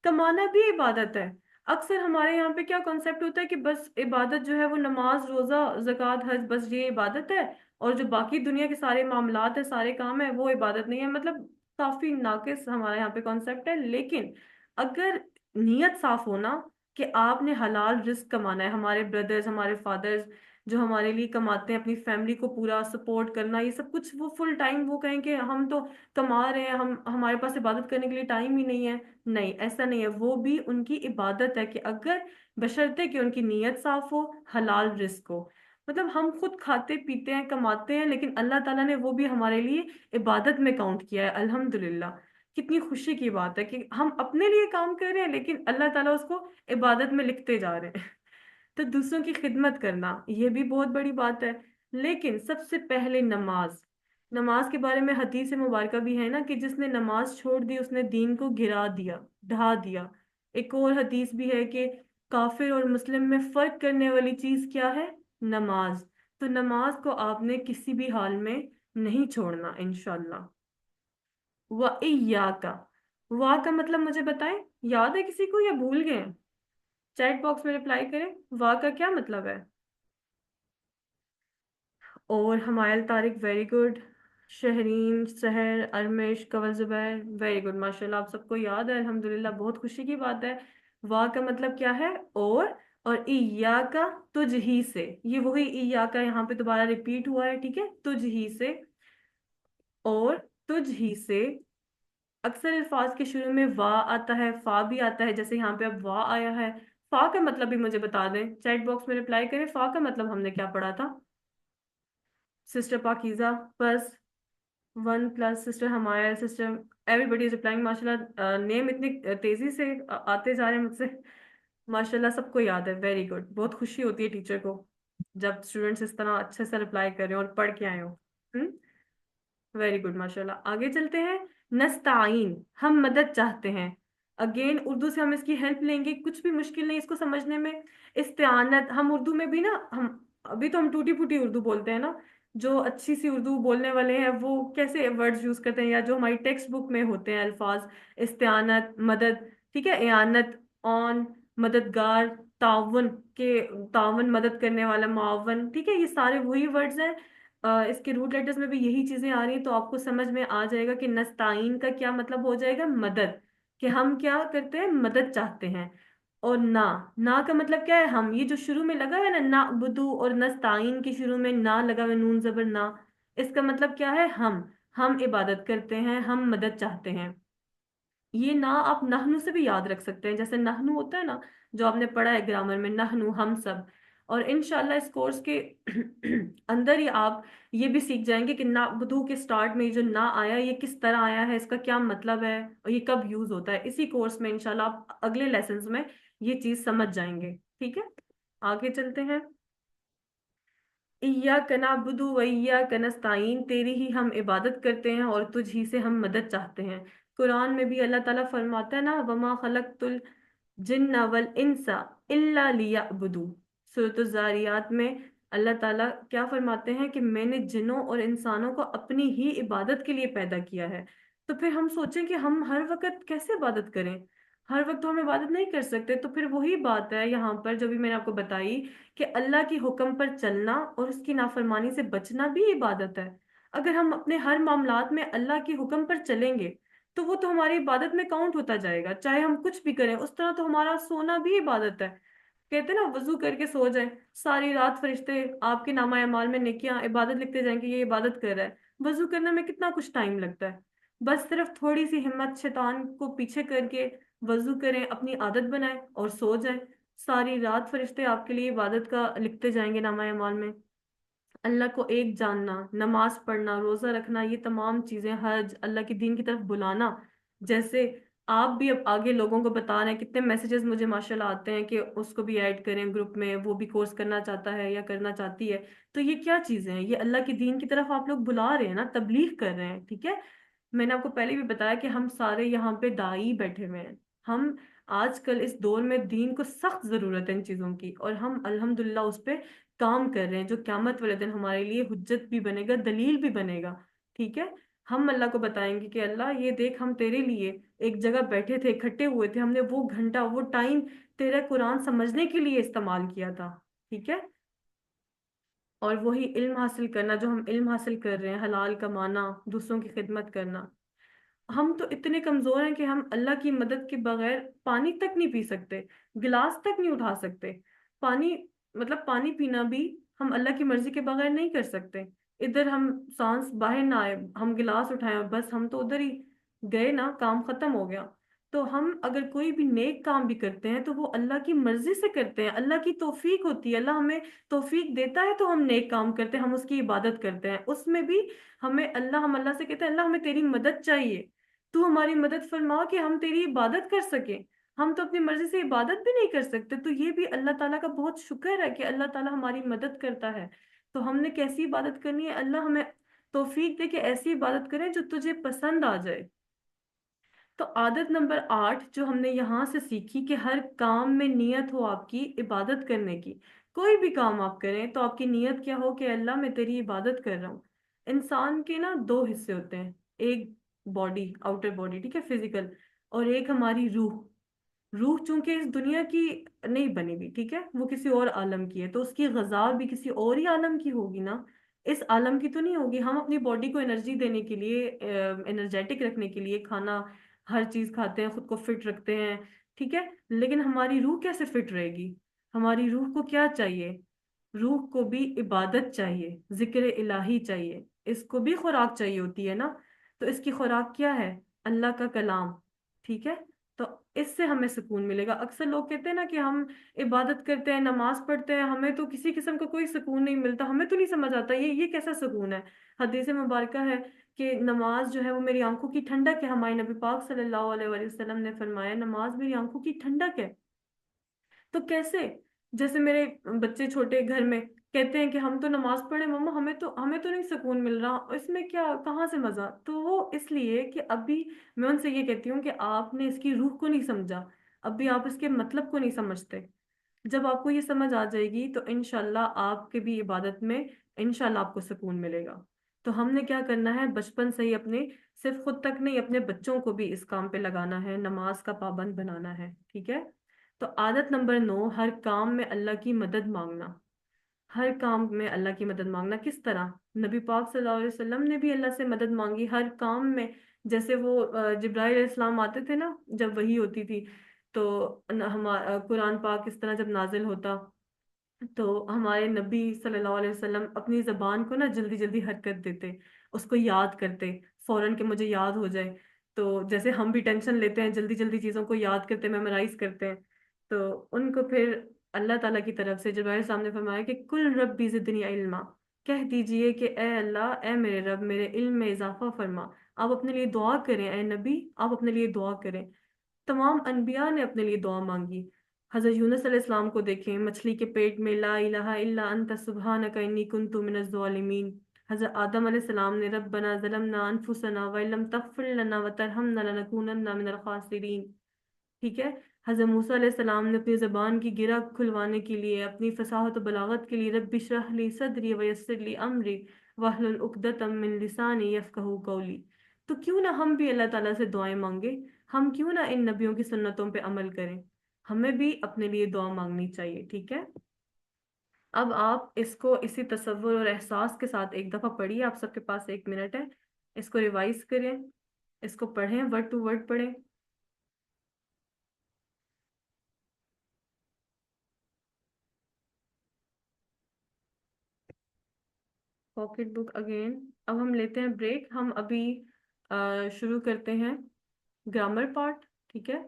कमाना भी इबादत है। अक्सर हमारे यहाँ पे क्या कॉन्सेप्ट होता है कि बस इबादत जो है वो नमाज रोजा ज़कात हज, बस ये इबादत है, और जो बाकी दुनिया के सारे मामलात है सारे काम है वो इबादत नहीं है। मतलब काफी नाकिस हमारे यहाँ पे कॉन्सेप्ट है। लेकिन अगर नीयत साफ हो ना कि आपने हलाल रिस्क कमाना है, हमारे ब्रदर्स हमारे फादर्स जो हमारे लिए कमाते हैं अपनी फैमिली को पूरा सपोर्ट करना, ये सब कुछ वो फुल टाइम वो कहें कि हम तो कमा रहे हैं, हम हमारे पास इबादत करने के लिए टाइम ही नहीं है। नहीं, ऐसा नहीं है, वो भी उनकी इबादत है कि अगर बशर्ते कि उनकी नीयत साफ हो, हलाल रिस्क हो। मतलब हम खुद खाते पीते हैं कमाते हैं, लेकिन अल्लाह ताला ने वो भी हमारे लिए इबादत में काउंट किया है। अल्हम्दुलिल्लाह, कितनी खुशी की बात है कि हम अपने लिए काम कर रहे हैं लेकिन अल्लाह ताला उसको इबादत में लिखते जा रहे हैं। तो दूसरों की खिदमत करना ये भी बहुत बड़ी बात है। लेकिन सबसे पहले नमाज, नमाज के बारे में हदीस मुबारका भी है ना कि जिसने नमाज छोड़ दी उसने दीन को गिरा दिया, ढा दिया। एक और हदीस भी है कि काफिर और मुस्लिम में फर्क करने वाली चीज क्या है? नमाज। तो नमाज को आपने किसी भी हाल में नहीं छोड़ना इंशाल्लाह। व इय्याका, वाह का मतलब मुझे बताएं, याद है किसी को या भूल गए? चैट बॉक्स में रिप्लाई करें, वाह का क्या मतलब है। और हमायल तारिक वेरी गुड, शहरीन सहर अरमिश कवल जुबैर वेरी गुड, माशाल्लाह आप सबको याद है, अल्हम्दुलिल्लाह बहुत खुशी की बात है। वाह का मतलब क्या है? और ईया का तुझ ही से, ये वही ईया का यहाँ पे दोबारा रिपीट हुआ है, ठीक है, तुझ ही से। और तुझ ही से अक्सर अल्फाज के शुरू में वाह आता है, फा भी आता है, जैसे यहाँ पे अब वाह आया है। फा का मतलब भी मुझे बता दें, चैट बॉक्स में रिप्लाई करें, फा का मतलब हमने क्या पढ़ा था? सिस्टर पाकीज़ा, बस one plus sister Humaya, sister everybody is replying, माशाल्लाह नेम इतनी तेजी से आते जा रहे हैं मुझसे। माशाल्लाह सबको याद है, वेरी गुड। बहुत खुशी होती है टीचर को जब स्टूडेंट्स इस तरह अच्छे से रिप्लाई कर रहे हो और पढ़ के आए हो। हम्म, वेरी गुड माशाल्लाह। आगे चलते हैं। नस्ताइन, हम मदद चाहते हैं। अगेन उर्दू से हम इसकी हेल्प लेंगे, कुछ भी मुश्किल नहीं इसको समझने में। इस्तेआनत, हम उर्दू में भी ना, हम अभी तो हम टूटी फूटी उर्दू बोलते हैं ना, जो अच्छी सी उर्दू बोलने वाले हैं वो कैसे वर्ड्स यूज करते हैं, या जो हमारी टेक्स्ट बुक में होते हैं अल्फाज, इस्तेआनत मदद, ठीक है, एआनत ऑन, मददगार, ताउन के, ताउन मदद करने वाला, मावन, ठीक है, ये सारे वही वर्ड्स हैं। इसके रूट लेटर्स में भी यही चीजें आ रही हैं, तो आपको समझ में आ जाएगा कि नस्ताइन का क्या मतलब हो जाएगा, मदद, कि हम क्या करते हैं, मदद चाहते हैं। और ना का मतलब क्या है, हम, ये जो शुरू में लगा है ना बुदू, और नस्ताइन के शुरू में ना लगा हुआ, नून जबर ना, इसका मतलब क्या है, हम इबादत करते हैं, हम मदद चाहते हैं। ये ना आप नहनु से भी याद रख सकते हैं, जैसे नहनु होता है ना, जो आपने पढ़ा है ग्रामर में, नहनु हम सब। और इनशाला इस कोर्स के अंदर ही आप ये भी सीख जाएंगे कि ना बुदू के स्टार्ट में ये जो ना आया ये किस तरह आया है, इसका क्या मतलब है, और ये कब यूज होता है। इसी कोर्स में इंशाल्लाह आप अगले लेसन्स में ये चीज समझ जाएंगे, ठीक है। आगे चलते हैं। इय्याक नअबुदु व इय्याक नस्तईन, तेरी ही हम इबादत करते हैं और तुझ ही से हम मदद चाहते हैं। कुरान में भी अल्लाह ताला फरमाता है ना, वमा खलक़तुल जिन्ना वल इंसा इल्ला लियअबुदू। सूरत ज़ारियात में अल्लाह ताला क्या फरमाते हैं कि मैंने जिन्नों और इंसानों को अपनी ही इबादत के लिए पैदा किया है। तो फिर हम सोचें कि हम हर वक्त कैसे इबादत करें, हर वक्त तो हम इबादत नहीं कर सकते। तो फिर वही बात है यहाँ पर जो भी मैंने आपको बताई, कि अल्लाह की हुक्म पर चलना और उसकी नाफरमानी से बचना भी इबादत है। अगर हम अपने हर मामलात में अल्लाह की हुक्म पर चलेंगे तो वो तो हमारी इबादत में काउंट होता जाएगा, चाहे हम कुछ भी करें। उस तरह तो हमारा सोना भी इबादत है। कहते हैं ना, वजू करके सो जाए, सारी रात फरिश्ते आपके नामा अमाल में नेकियां इबादत लिखते जाएंगे, ये इबादत कर रहा है। वजू करने में कितना कुछ टाइम लगता है, बस सिर्फ थोड़ी सी हिम्मत शैतान को पीछे करके वजू करें, अपनी आदत बनाएं और सो जाएं। सारी रात फरिश्ते आपके लिए इबादत का लिखते जाएंगे नामा अमाल में। अल्लाह को एक जानना, नमाज पढ़ना, रोजा रखना, ये तमाम चीजें, हज, अल्लाह के दीन की तरफ बुलाना, जैसे आप भी अब आगे लोगों को बता रहे हैं, कितने मैसेजेस मुझे माशाल्लाह आते हैं कि उसको भी ऐड करें ग्रुप में, वो भी कोर्स करना चाहता है या करना चाहती है। तो ये क्या चीजें हैं, ये अल्लाह के दीन की तरफ आप लोग बुला रहे हैं ना, तबलीग कर रहे हैं, ठीक है। मैंने आपको पहले भी बताया कि हम सारे यहाँ पे दाई बैठे हुए हैं। हम आजकल इस दौर में दीन को सख्त जरूरत है इन चीजों की, और हम अल्हम्दुलिल्लाह उस पे काम कर रहे हैं, जो क़यामत वाले दिन हमारे लिए हुज्जत भी बनेगा, दलील भी बनेगा, ठीक है। हम अल्लाह को बताएंगे कि अल्लाह ये देख, हम तेरे लिए एक जगह बैठे थे, इकट्ठे हुए थे, हमने वो घंटा, वो टाइम तेरा कुरान समझने के लिए इस्तेमाल किया था। ठीक है। और वही इल्म हासिल करना जो हम इल्म हासिल कर रहे हैं, हलाल कमाना, दूसरों की खिदमत करना। हम तो इतने कमजोर हैं कि हम अल्लाह की मदद के बगैर पानी तक नहीं पी सकते, गिलास तक नहीं उठा सकते। पानी, मतलब पानी पीना भी हम अल्लाह की मर्जी के बगैर नहीं कर सकते। इधर हम सांस बाहर ना आए, हम गिलास उठाएं और बस हम तो उधर ही गए ना, काम खत्म हो गया। तो हम अगर कोई भी नेक काम भी करते हैं तो वो अल्लाह की मर्जी से करते हैं, अल्लाह की तौफीक होती है, अल्लाह हमें तौफीक देता है तो हम नेक काम करते हैं, हम उसकी इबादत करते हैं। उसमें भी हम अल्लाह से कहते हैं, अल्लाह हमें तेरी मदद चाहिए, तू हमारी मदद फरमा कि हम तेरी इबादत कर सके। हम तो अपनी मर्जी से इबादत भी नहीं कर सकते, तो ये भी अल्लाह ताला का बहुत शुक्र है कि अल्लाह ताला हमारी मदद करता है। तो हमने कैसी इबादत करनी है, अल्लाह हमें तौफीक दे कि ऐसी इबादत करें जो तुझे पसंद आ जाए। तो आदत नंबर 8 जो हमने यहाँ से सीखी कि हर काम में नियत हो आपकी इबादत करने की। कोई भी काम आप करें तो आपकी नियत क्या हो कि अल्लाह मैं तेरी इबादत कर रहा हूँ। इंसान के ना दो हिस्से होते हैं, एक बॉडी, आउटर बॉडी, ठीक है, फिजिकल, और एक हमारी रूह। रूह चूंकि इस दुनिया की नहीं बनी हुई, ठीक है, वो किसी और आलम की है, तो उसकी गजा भी किसी और ही आलम की होगी ना, इस आलम की तो नहीं होगी। हम अपनी बॉडी को एनर्जी देने के लिए, एनर्जेटिक रखने के लिए खाना, हर चीज खाते हैं, खुद को फिट रखते हैं, ठीक है, लेकिन हमारी रूह कैसे फिट रहेगी? हमारी रूह को क्या चाहिए? रूह को भी इबादत चाहिए, जिक्र इलाही चाहिए, इसको भी खुराक चाहिए होती है ना। तो इसकी खुराक क्या है? अल्लाह का कलाम। ठीक है। तो इससे हमें सुकून मिलेगा। अक्सर लोग कहते हैं ना कि हम इबादत करते हैं, नमाज पढ़ते हैं, हमें तो किसी किस्म का कोई सुकून नहीं मिलता, हमें तो नहीं समझ आता ये कैसा सुकून है। हदीस मुबारक है कि नमाज जो है वो मेरी आंखों की ठंडक है। हमारे नबी पाक सल्लल्लाहु अलैहि वसल्लम ने फरमाया, नमाज मेरी आंखों की ठंडक है। तो कैसे? जैसे मेरे बच्चे छोटे घर में कहते हैं कि हम तो नमाज पढ़े मम्मा, हमें तो नहीं सुकून मिल रहा, इसमें क्या, कहाँ से मजा? तो वो इसलिए कि अभी मैं उनसे ये कहती हूँ कि आपने इसकी रूह को नहीं समझा, अभी आप इसके मतलब को नहीं समझते। जब आपको ये समझ आ जाएगी तो इनशाला आपके भी इबादत में इनशाला आपको सुकून मिलेगा। तो हमने क्या करना है, बचपन से ही अपने, सिर्फ खुद तक नहीं, अपने बच्चों को भी इस काम पे लगाना है, नमाज का पाबंद बनाना है। ठीक है। तो आदत नंबर 9, हर काम में अल्लाह की मदद मांगना। हर काम में अल्लाह की मदद मांगना किस तरह? नबी पाक सल्लल्लाहु अलैहि वसल्लम ने भी अल्लाह से मदद मांगी हर काम में। जैसे वो जिब्राइल अलैहिस्सलाम आते थे ना, जब वही होती थी, तो हमारा कुरान पाक इस तरह जब नाजिल होता, तो हमारे नबी सल्लल्लाहु अलैहि वसल्लम अपनी जबान को ना जल्दी जल्दी हरकत देते, उसको याद करते, फौरन के मुझे याद हो जाए। तो जैसे हम भी टेंशन लेते हैं, जल्दी जल्दी चीजों को याद करते, मेमोराइज करते हैं, तो उनको फिर अल्लाह ताला की तरफ से जब सामने फरमाया कि कुल रब्बी जिदनी इल्मा, कह दीजिए कि ए अल्लाह, ए मेरे रब, मेरे इल्म में इजाफा फरमा। आप अपने लिए दुआ करें, ए नबी, आप अपने लिए दुआ करें। तमाम अनबिया ने अपने लिए दुआ मांगी। हजरत यूनुस अलैहिस्सलाम को देखें, मछली के पेट में, ला इलाहा इल्ला अंता सुब्हानका इन्नी कुन्तु मिनज़ ज़ालिमीन। हजरत आदम अलैहिस्सलाम ने रब्बना ज़लमना अनफुसना व इल्लम तग़फिर लना व तरहमना लनकूनन्ना मिनल खासिरीन। ठीक है। हजरत मूसा अलैहिस्सलाम ने अपनी जबान की गिरा खुलवाने के लिए, अपनी फसाहत और बलागत के लिए, रब्बि इश्रह ली सदरी व यस्सिर ली अमरी वहलुल उक़दतम मिन लिसानी यफ़क़हू क़ौली। तो क्यों ना हम भी अल्लाह ताला से दुआएं मांगे, हम क्यों ना इन नबियों की सुन्नतों पे अमल करें। हमें भी अपने लिए दुआ मांगनी चाहिए। ठीक है। अब आप इसको इसी तसव्वुर और एहसास के साथ एक दफा पढ़िए, आप सबके पास 1 मिनट है, इसको रिवाइज करें, इसको पढ़ें, वर्ड टू वर्ड पढ़ें। Pocket book again. अब हम लेते हैं ब्रेक, हम अभी शुरू करते हैं ग्रामर पार्ट। ठीक है।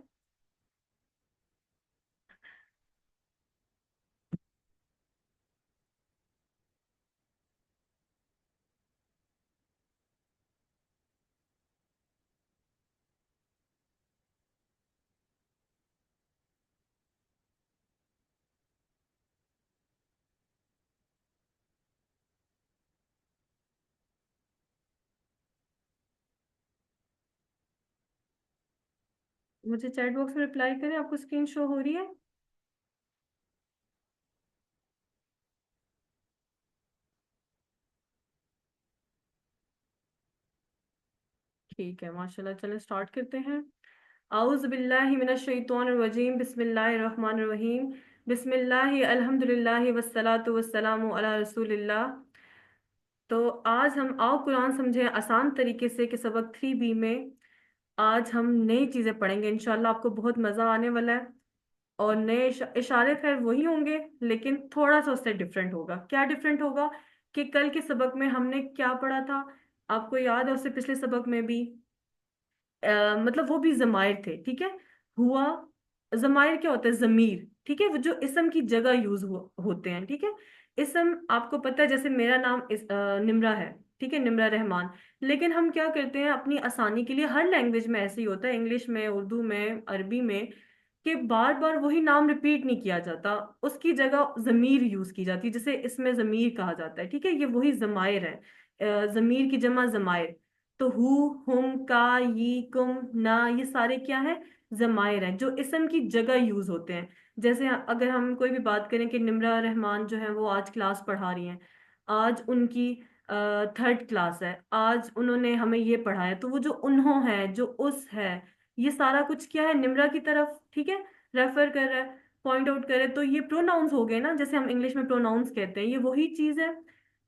मुझे चैट बॉक्स में रिप्लाई करें, आपको स्क्रीन शो हो रही है? ठीक है, माशाल्लाह। चलें स्टार्ट करते हैं। आउज़ बिल्लाहि मिनश शैतानिर रजीम, बिस्मिल्लाहिर रहमानिर रहीम, बिस्मिल्लाहि अल्हम्दुलिल्लाहि वस्सलातु वस्सलामु अला रसूलिल्लाह। तो आज हम आओ कुरान समझें आसान तरीके से कि सबक 3B में आज हम नई चीज़ें पढ़ेंगे। इंशाल्लाह आपको बहुत मज़ा आने वाला है। और नए इशारे खैर वही होंगे, लेकिन थोड़ा सा उससे डिफरेंट होगा। क्या डिफरेंट होगा कि कल के सबक में हमने क्या पढ़ा था, आपको याद है? उससे पिछले सबक में भी मतलब वो भी जमायर थे, ठीक है। हुआ, जमायर क्या होता है? जमीर, ठीक है, वो जो इसम की जगह यूज होते हैं, ठीक है। इसम आपको पता है, जैसे मेरा नाम निम्रा है, ठीक है, निम्रा रहमान। लेकिन हम क्या करते हैं अपनी आसानी के लिए, हर लैंग्वेज में ऐसे ही होता है, इंग्लिश में, उर्दू में, अरबी में, कि बार बार वही नाम रिपीट नहीं किया जाता, उसकी जगह जमीर यूज की जाती है, जिसे इसमें जमीर कहा जाता है, ठीक है। ये वही जमायर है, जमीर की जमा जमायर। तो हु, हुम, का, यी, कुम, ना, ये सारे क्या है? जमायर हैं, जो इसम की जगह यूज होते हैं। जैसे अगर हम कोई भी बात करें कि निम्रा रहमान जो है वो आज क्लास पढ़ा रही हैं, आज उनकी 3rd क्लास है, आज उन्होंने हमें ये पढ़ाया, तो वो जो उन्हों है, जो उस है, ये सारा कुछ क्या है? निम्रा की तरफ, ठीक है, रेफर कर रहा है, पॉइंट आउट कर रहा है। तो ये प्रोनाउंस हो गए ना, जैसे हम इंग्लिश में प्रोनाउंस कहते हैं, ये वही चीज है।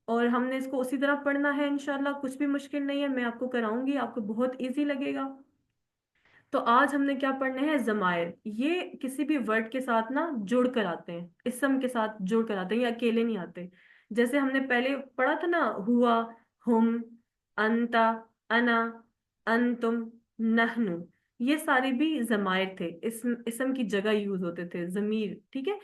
और हमने इसको उसी तरह पढ़ना है इंशाल्लाह, कुछ भी मुश्किल नहीं है, मैं आपको कराऊंगी, आपको बहुत इजी लगेगा। तो आज हमने क्या पढ़ना है? जमायर। ये किसी भी वर्ड के साथ ना जुड़ कर आते हैं, इसम के साथ जुड़ कर आते हैं, ये अकेले नहीं आते। जैसे हमने पहले पढ़ा था ना, हुआ, हुम, अंता, अना, अंतुम, नहनु, ये सारे भी जमायर थे, इसम की जगह यूज होते थे, जमीर, ठीक है।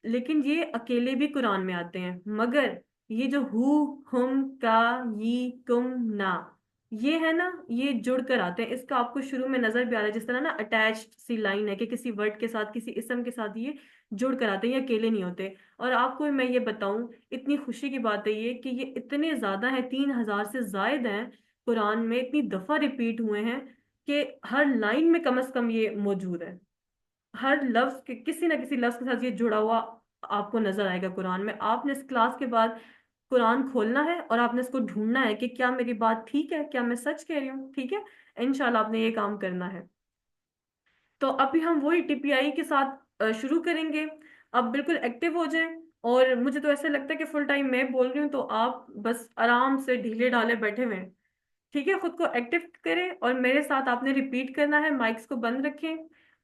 लेकिन ये अकेले भी कुरान में आते हैं, मगर ये जो हु, हुम, का, यी, कुम, ना, ये है ना, ये जुड़ कर आते हैं। इसका आपको शुरू में नजर भी आ रहा है, जिस तरह ना अटैच्ड सी लाइन है कि किसी वर्ड के साथ, किसी इसम के साथ ये जुड़ कर आते हैं, ये अकेले नहीं होते। और आपको मैं ये बताऊं, इतनी खुशी की बात है ये कि ये इतने ज्यादा हैं, 3000 से जायद हैं, कुरान में इतनी दफा रिपीट हुए हैं कि हर लाइन में कम से कम ये मौजूद है। हर लफ्ज के किसी ना किसी लफ्ज के साथ ये जुड़ा हुआ आपको नजर आएगा कुरान में। आपने इस क्लास के बाद कुरान खोलना है और आपने इसको ढूंढना है कि क्या मेरी बात ठीक है, क्या मैं सच कह रही हूँ, ठीक है। इंशाल्लाह आपने ये काम करना है। तो अभी हम वही टीपीआई के साथ शुरू करेंगे। अब बिल्कुल एक्टिव हो जाएं। और मुझे तो ऐसा लगता है कि फुल टाइम मैं बोल रही हूँ, तो आप बस आराम से ढीले ढाले बैठे हुए हैं, ठीक है। खुद को एक्टिव करें और मेरे साथ आपने रिपीट करना है, माइक्स को बंद रखें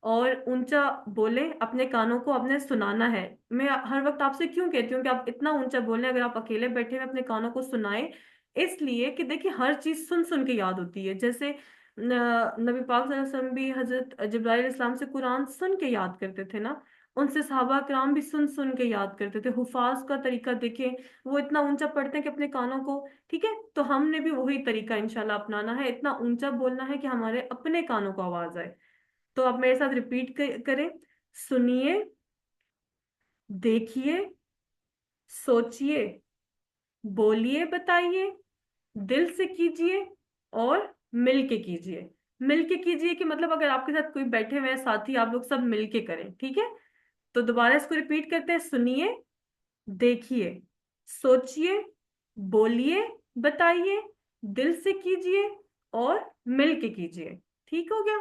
और ऊंचा बोलें, अपने कानों को अपने सुनाना है। मैं हर वक्त आपसे क्यों कहती हूँ कि आप इतना ऊंचा बोलें अगर आप अकेले बैठे हुए अपने कानों को सुनाएं? इसलिए कि देखिए, हर चीज सुन सुन के याद होती है। जैसे नबी पाक सल्लल्लाहु अलैहि वसल्लम भी हजरत जिब्राइल इस्लाम से कुरान सुन के याद करते थे ना, उनसे सहाबा कराम भी सुन सुन के याद करते थे। हुफाज का तरीका देखें, वो इतना ऊंचा पढ़ते हैं कि अपने कानों को, ठीक है। तो हमने भी वही तरीका इंशाल्लाह अपनाना है, इतना ऊंचा बोलना है कि हमारे अपने कानों को आवाज आए। तो आप मेरे साथ रिपीट करें। सुनिए, देखिए, सोचिए, बोलिए, बताइए, दिल से कीजिए और मिल के कीजिए। मिल के कीजिए कि मतलब अगर आपके साथ कोई बैठे हुए हैं साथी, आप लोग सब मिल के करें, ठीक है। तो दोबारा इसको रिपीट करते हैं। सुनिए, देखिए, सोचिए, बोलिए, बताइए, दिल से कीजिए और मिल के कीजिए। ठीक हो गया?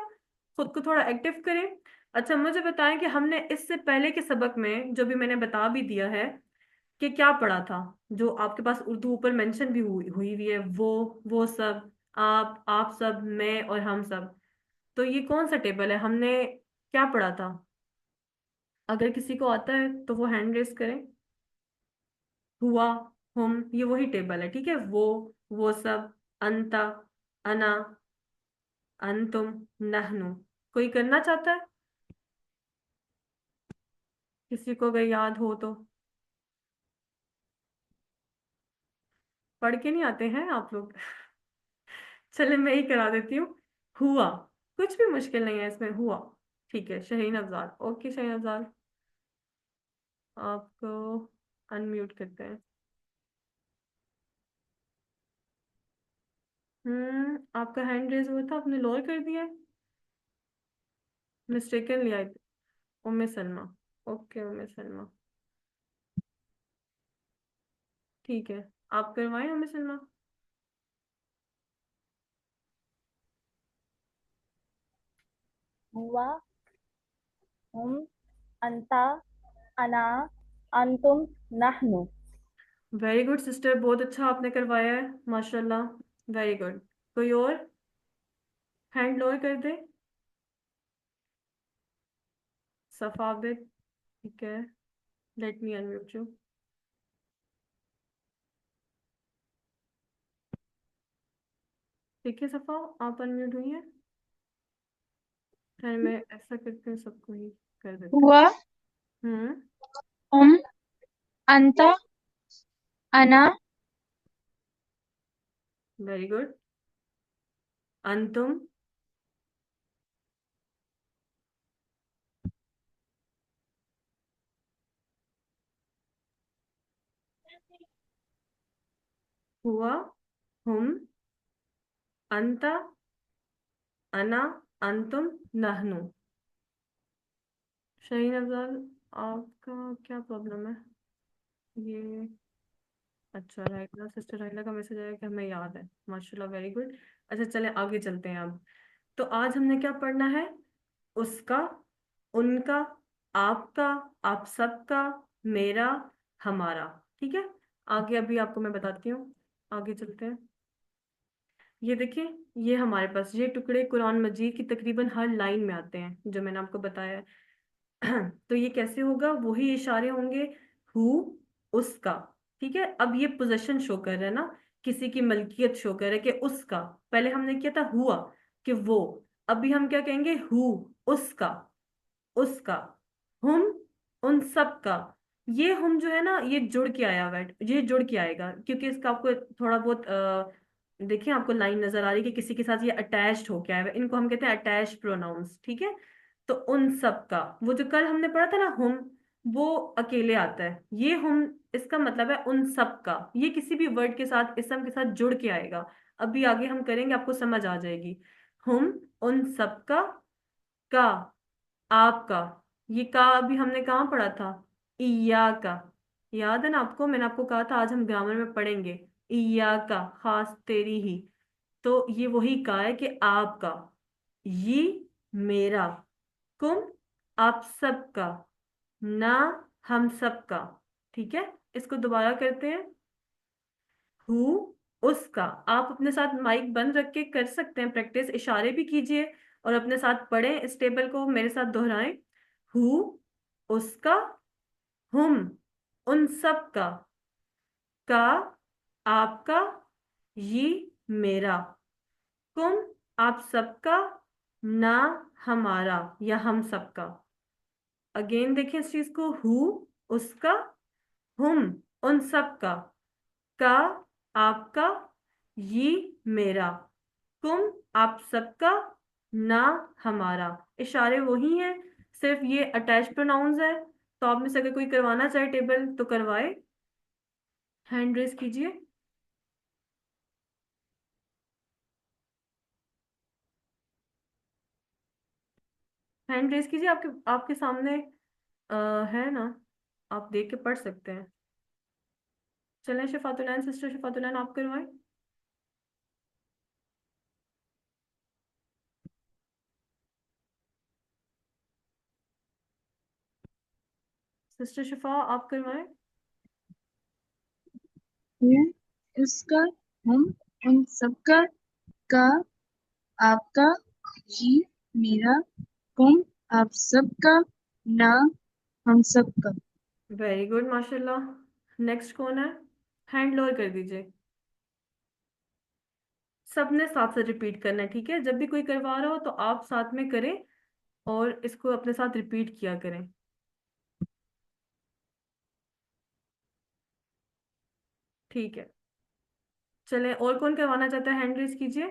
खुद को थोड़ा एक्टिव करें। अच्छा, मुझे बताएं कि हमने इससे पहले के सबक में जो भी मैंने बता भी दिया है कि क्या पढ़ा था, जो आपके पास उर्दू ऊपर मेंशन भी हुई हुई हुई है, वो सब, आप सब, मैं और हम सब। तो ये कौन सा टेबल है? हमने क्या पढ़ा था? अगर किसी को आता है तो वो हैंड रेस करें। हुआ, हम, ये वही टेबल है, ठीक है। वो सब, अंता, अना, अंतुम, नहनु। कोई करना चाहता है? किसी को अगर याद हो तो। पढ़ के नहीं आते हैं आप लोग? चले मैं ही करा देती हूँ। हुआ, कुछ भी मुश्किल नहीं है इसमें, हुआ। ठीक है, शहीन अफजाल। ओके शहीन अफजाल, आपको अनम्यूट करते हैं। आपका हैंड रेज हुआ था, आपने लोअर कर दिया है, मिस्टेकन लिया है। उम्मे सलमा। ओके उम्मे सलमा, ठीक है। आप करवाएं उम्मे सलमा। हुआ, हुम, अंता, अना, अंतुम, नहनु। वेरी गुड सिस्टर, बहुत अच्छा आपने करवाया है, माशाल्लाह। Very good. कोई और हैंड लोअर कर दे। सफाविद, ठीक है। Let me unmute you. ठीक है सफा, आप अनम्यूट हुई हैं। फिर मैं ऐसा करके सबको ही कर देते हैं। हुआ, हम्म। हम, अंता, अना, वेरी गुड। अंतुम। हुआ, हुम, अंता, अना, अंतुम, नहनु। शहीन अफजल, आपका क्या प्रॉब्लम है? ये अच्छा, राइला सिस्टर राइला का मैसेज आया कि हमें याद है, माशाल्लाह, वेरी गुड। अच्छा चले आगे चलते हैं अब। तो आज हमने क्या पढ़ना है? उसका, उनका, आपका, आप सबका, मेरा, हमारा। ठीक है। आगे अभी आपको मैं बताती हूँ। आगे चलते हैं। ये देखिए, ये हमारे पास ये टुकड़े कुरान मजीद की तकरीबन हर लाइन में आते हैं, जो मैंने आपको बताया है। तो ये कैसे होगा? वही इशारे होंगे। हु, उसका। ठीक है। अब ये पोजेशन शो कर रहा है ना, किसी की मलकियत शो कर रहा है कि उसका। पहले हमने किया था हुआ, कि वो। अभी हम क्या कहेंगे? हु, उसका, उसका। हम, उन सब का। ये हम जो है ना, ये जुड़ के आया हुआ है, ये जुड़ के आएगा, क्योंकि इसका आपको थोड़ा बहुत देखिए, आपको लाइन नजर आ रही है कि किसी के साथ ये अटैच्ड होके आया हुआ है। इनको हम कहते हैं अटैच्ड प्रोनाउंस। ठीक है। तो उन सब का, वो जो कल हमने पढ़ा था ना हम, वो अकेले आता है। ये हम, इसका मतलब है उन सब का। ये किसी भी वर्ड के साथ, इसम के साथ जुड़ के आएगा। अभी आगे हम करेंगे, आपको समझ आ जाएगी। हम, उन सब का, आपका। ये का अभी हमने कहाँ पढ़ा था? इया का। याद है ना आपको? मैंने आपको कहा था आज हम ग्रामर में पढ़ेंगे। इया का, खास तेरी ही। तो ये वही का है कि आपका। ये मेरा। कुम, आप सबका। ना, हम सबका। ठीक है। इसको दोबारा करते हैं। हु, उसका। आप अपने साथ माइक बंद रख के कर सकते हैं प्रैक्टिस, इशारे भी कीजिए और अपने साथ पढ़ें, इस टेबल को मेरे साथ दोहराएं। हु, उसका। हुम, उन सब का, आपका। ये मेरा। कुम, आप सबका। ना, हमारा या हम सबका। अगेन देखें इस चीज को। हु, उसका। हुम, उन सबका। का, आपका। ये मेरा। तुम, आप सबका। ना, हमारा। इशारे वही हैं, सिर्फ ये अटैच प्रोनाउंस है। तो आप में से अगर कोई करवाना चाहे टेबल तो करवाए। हैंड रेस कीजिए। हैंड रेस कीजिए, आपके आपके सामने है ना, आप देख के पढ़ सकते हैं। चलें शफातुलैन, सिस्टर शफातुलैन, आप करवाएं। सिस्टर शिफा, आप करवाएं। हूँ, उसका, हम, उन सबका, का, आपका, ये मेरा, तुम, आप सबका, ना, हम सबका। वेरी गुड, माशाल्लाह। नेक्स्ट कौन है? हैंड लोअर कर दीजिए। सबने साथ साथ रिपीट करना है, ठीक है? जब भी कोई करवा रहा हो तो आप साथ में करें और इसको अपने साथ रिपीट किया करें। ठीक है। चलें, और कौन करवाना चाहता है? हैंड रेस कीजिए।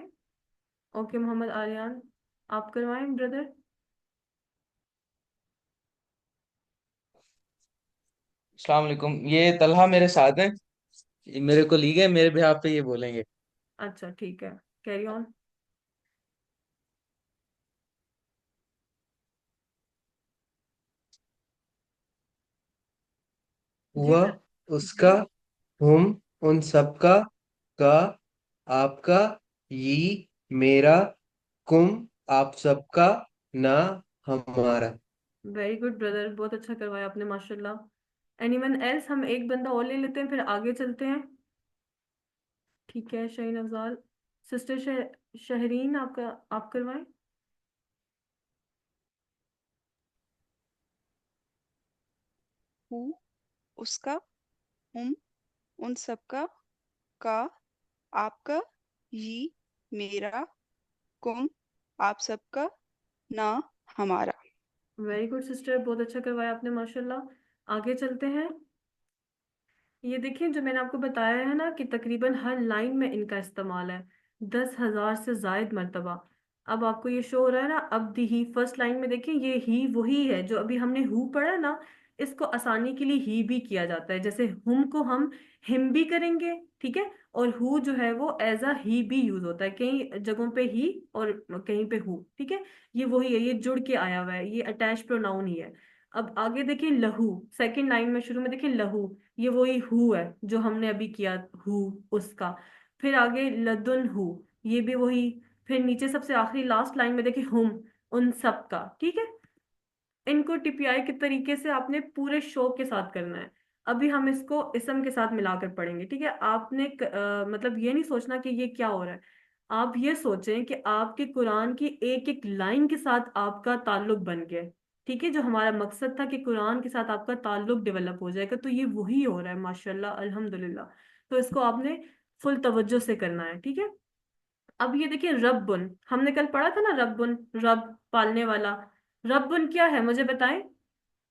ओके, मोहम्मद आर्यान, आप करवाएं ब्रदर। अस्सलाम वालेकुम। ये तलहा मेरे साथ हैं, ये मेरे को ली गए, मेरे बिहाफ पे ये बोलेंगे। अच्छा ठीक है, कैरी ऑन। जी हुआ, सर। उसका, जी। हम, उन सबका, का, आपका, ये मेरा, कुम, आप सबका, ना हमारा। वेरी गुड ब्रदर, बहुत अच्छा करवाया आपने माशाल्लाह। Anyone else? हम एक बंदा और ले लेते हैं फिर आगे चलते हैं। ठीक है, शहीन अफजाल। सिस्टर शहरीन, आपका आप करवाएं। हूँ, उसका, हम, उन सबका, का, आपका, ये, मेरा, कुम, आप सबका, ना, हमारा। वेरी गुड सिस्टर, बहुत अच्छा करवाया आपने माशाल्लाह। आगे चलते हैं। ये देखिए, जो मैंने आपको बताया है ना कि तकरीबन हर लाइन में इनका इस्तेमाल है, 10,000 से जायद मरतबा। अब आपको ये शो हो रहा है ना, अब दी ही फर्स्ट लाइन में देखिए, ये ही वही है जो अभी हमने हु पढ़ा ना। इसको आसानी के लिए ही भी किया जाता है, जैसे हुम को हम हिम भी करेंगे, ठीक है। और हु जो है वो एज अ ही भी यूज होता है, कई जगहों पे ही और कहीं पे हु, ठीक है। ये वही है, ये जुड़ के आया हुआ है, ये अटैच प्रोनाउन ही है। अब आगे देखिए लहू, सेकंड लाइन में शुरू में देखिए लहू, ये वही हु है जो हमने अभी किया, हु उसका। फिर आगे लदुन हु, ये भी वही। फिर नीचे सबसे आखिरी लास्ट लाइन में देखिए हुम, उन सब का, ठीक है। इनको टीपीआई के तरीके से आपने पूरे शौक के साथ करना है। अभी हम इसको इसम के साथ मिलाकर पढ़ेंगे, ठीक है। आपने मतलब ये नहीं सोचना कि ये क्या हो रहा है। आप ये सोचें कि आपके कुरान की एक एक लाइन के साथ आपका ताल्लुक बन गया है, ठीक है। जो हमारा मकसद था कि कुरान के साथ आपका ताल्लुक डेवलप हो जाएगा, तो ये वही हो रहा है माशाल्लाह अल्हम्दुलिल्लाह। तो इसको आपने फुल तवज्जो से करना है, ठीक है। अब ये देखिए रब्बुन, हमने कल पढ़ा था ना रब्बुन, रब पालने वाला। रब्बुन क्या है मुझे बताएं।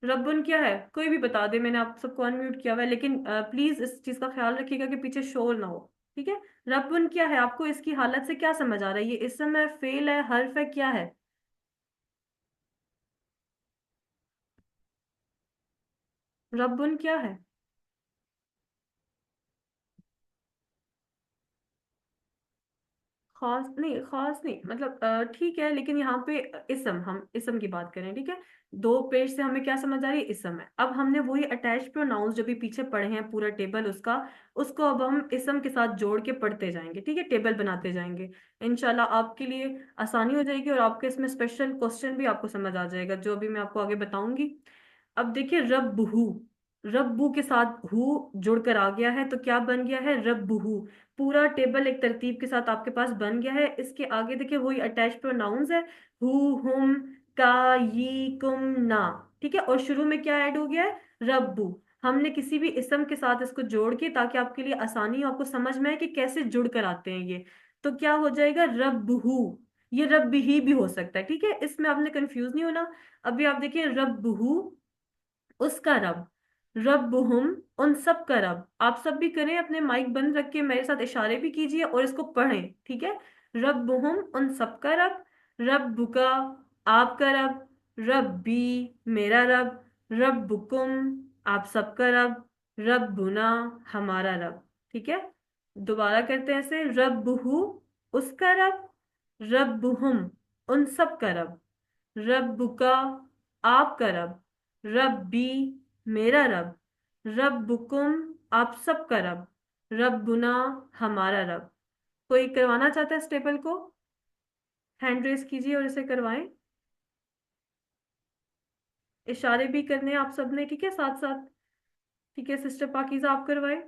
रब्बुन क्या है, कोई भी बता दे, मैंने आप सबको अनम्यूट किया हुआ है, लेकिन प्लीज इस चीज का ख्याल रखिएगा कि पीछे शोर ना हो, ठीक है। रब्बुन क्या है, आपको इसकी हालत से क्या समझ आ रहा है? ये इसम है, फेल है, हर्फ है, क्या है? रब्बुन क्या है? खास नहीं, खास नहीं, मतलब ठीक है, लेकिन यहाँ पे इसम, हम इसम की बात करें, ठीक है। दो पेज से हमें क्या समझ आ रही है, इसम है। अब हमने वही अटैच प्रोनाउंस जो भी पीछे पढ़े हैं पूरा टेबल उसका, उसको अब हम इसम के साथ जोड़ के पढ़ते जाएंगे, ठीक है, टेबल बनाते जाएंगे। इंशाल्लाह आपके लिए आसानी हो जाएगी और आपके इसमें स्पेशल क्वेश्चन भी आपको समझ आ जाएगा, जो भी मैं आपको आगे बताऊंगी। अब देखिए रब्बहू, रब्बू के साथ हु जुड़कर आ गया है, तो क्या बन गया है, रब्बहू। पूरा टेबल एक तरतीब के साथ आपके पास बन गया है। इसके आगे देखिए वही अटैच प्रोनाउंस है, हु, हुम, का, यी, कुम, ना, ठीक है। और शुरू में क्या ऐड हो गया है, रब्बू। हमने किसी भी इसम के साथ इसको जोड़ के, ताकि आपके लिए आसानी हो, आपको समझ में आए कि कैसे जुड़ कर आते हैं ये, तो क्या हो जाएगा, रब्बहू। ये रब ही भी हो सकता है, ठीक है, इसमें आपने कंफ्यूज नहीं होना। अभी आप देखिए रब्बहू, उसका रब। रब्बुहुम, उन सब का रब। आप सब भी करें, अपने माइक बंद रख के मेरे साथ इशारे भी कीजिए और इसको पढ़ें, ठीक है। रब्बुहुम, उन सब का रब। रब्बुका, आपका रब। रब्बी, मेरा रब। रब्बुकुम, आप सबका रब। रब्बुना, हमारा रब, ठीक है। दोबारा करते हैं ऐसे, रब्बुहु, उसका रब। रब्बुहुम, उन सब का रब। रब्बुका, आपका रब। रब्बी, मेरा रब। रब्बुकुम, आप सबका रब। रब्बुना, हमारा रब। कोई करवाना चाहता है इस टेबल को? हैंड रेस कीजिए और इसे करवाएं। इशारे भी करने हैं आप सबने, ठीक है, साथ साथ। ठीक है सिस्टर पाकीज़ा, आप करवाएं।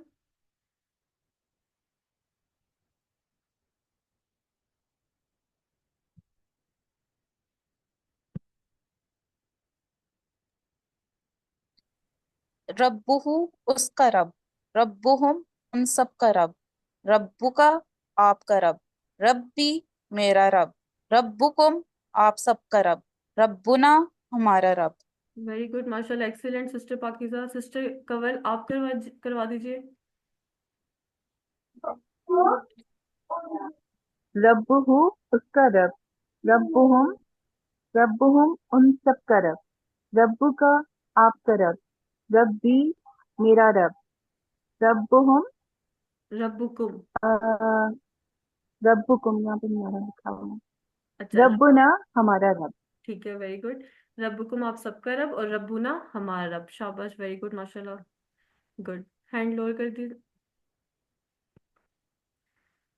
रब्बुहु, उसका रब। रब्बुहुम, उन सब का रब। रब्बुका, आपका रब। रब्बी, मेरा रब। रब्बुकुम, आप सबका रब। रब्बुना, हमारा रब। वेरी गुड माशाल्लाह, एक्सीलेंट सिस्टर पाकीज़ा। सिस्टर कवल, आप करवा दीजिए। रब्बुहु, उसका रब। रब्बुहुम, रब्बुहुम, उन सब का रब। रब्बुका, आपका रब। रब्बी, मेरा रब। रब्बुहुम, रब्बुकुम। अ, रब्बुकुम, यहाँ पे मेरा लिखा हुआ है। अच्छा, रब्बुना, हमारा रब। ठीक है, वेरी गुड। रब्बुकुम, आप सबका रब, और रब्बुना, हमारा रब। शाबाश, वेरी गुड माशाल्लाह। गुड। हैंड लोअर कर दी।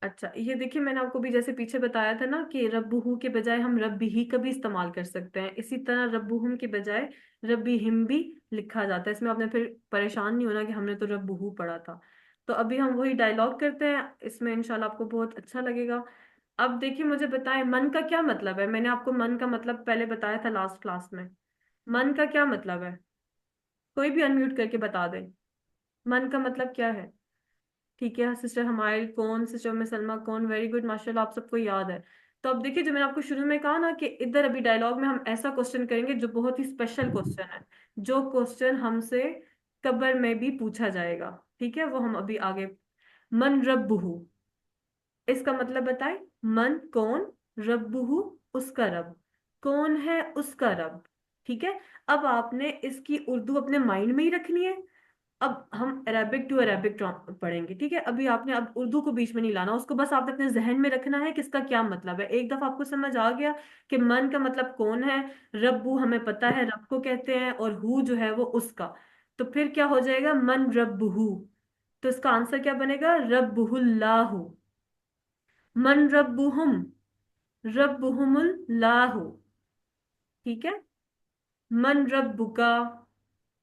अच्छा, ये देखिए मैंने आपको भी जैसे पीछे बताया था ना कि रब्बुहु के बजाय हम रब्बी ही का भी इस्तेमाल कर सकते हैं, इसी तरह रब्बुहुम के बजाय रब्बी हिम भी लिखा जाता है। इसमें आपने फिर परेशान नहीं होना कि हमने तो रब्बुहु पढ़ा था। तो अभी हम वही डायलॉग करते हैं, इसमें इंशाल्लाह आपको बहुत अच्छा लगेगा। अब देखिए मुझे बताएं, मन का क्या मतलब है? मैंने आपको मन का मतलब पहले बताया था लास्ट क्लास में। मन का क्या मतलब है? कोई भी अनम्यूट करके बता दे, मन का मतलब क्या है? ठीक है, सिस्टर हमारे कौन, सिस्टर में सलमा कौन, वेरी गुड, माशाल्लाह आप सबको याद है। तो अब देखिए, जो मैंने आपको शुरू में कहा ना कि इधर अभी डायलॉग में हम ऐसा क्वेश्चन करेंगे जो बहुत ही स्पेशल क्वेश्चन है, जो क्वेश्चन हमसे कब्र में भी पूछा जाएगा। ठीक है, वो हम अभी आगे। मन रब्बुहु, इसका मतलब बताए। मन कौन, रब्बुहु उसका रब, कौन है उसका रब। ठीक है, अब आपने इसकी उर्दू अपने माइंड में ही रखनी है। अब हम अरेबिक टू अरेबिक पढ़ेंगे, ठीक है? अभी आपने अब उर्दू को बीच में नहीं लाना, उसको बस आपने अपने जहन में रखना है कि इसका क्या मतलब है। एक दफा आपको समझ आ गया कि मन का मतलब कौन है, रब्बू हमें पता है रब को कहते हैं, और हु जो है वो उसका, तो फिर क्या हो जाएगा? मन रब्बुहु। तो इसका आंसर क्या बनेगा? रब्बुहुल्लाहु। मन रब्बुहुम, रब्बुहुमुल्लाहु। ठीक है, मन रब्बुका।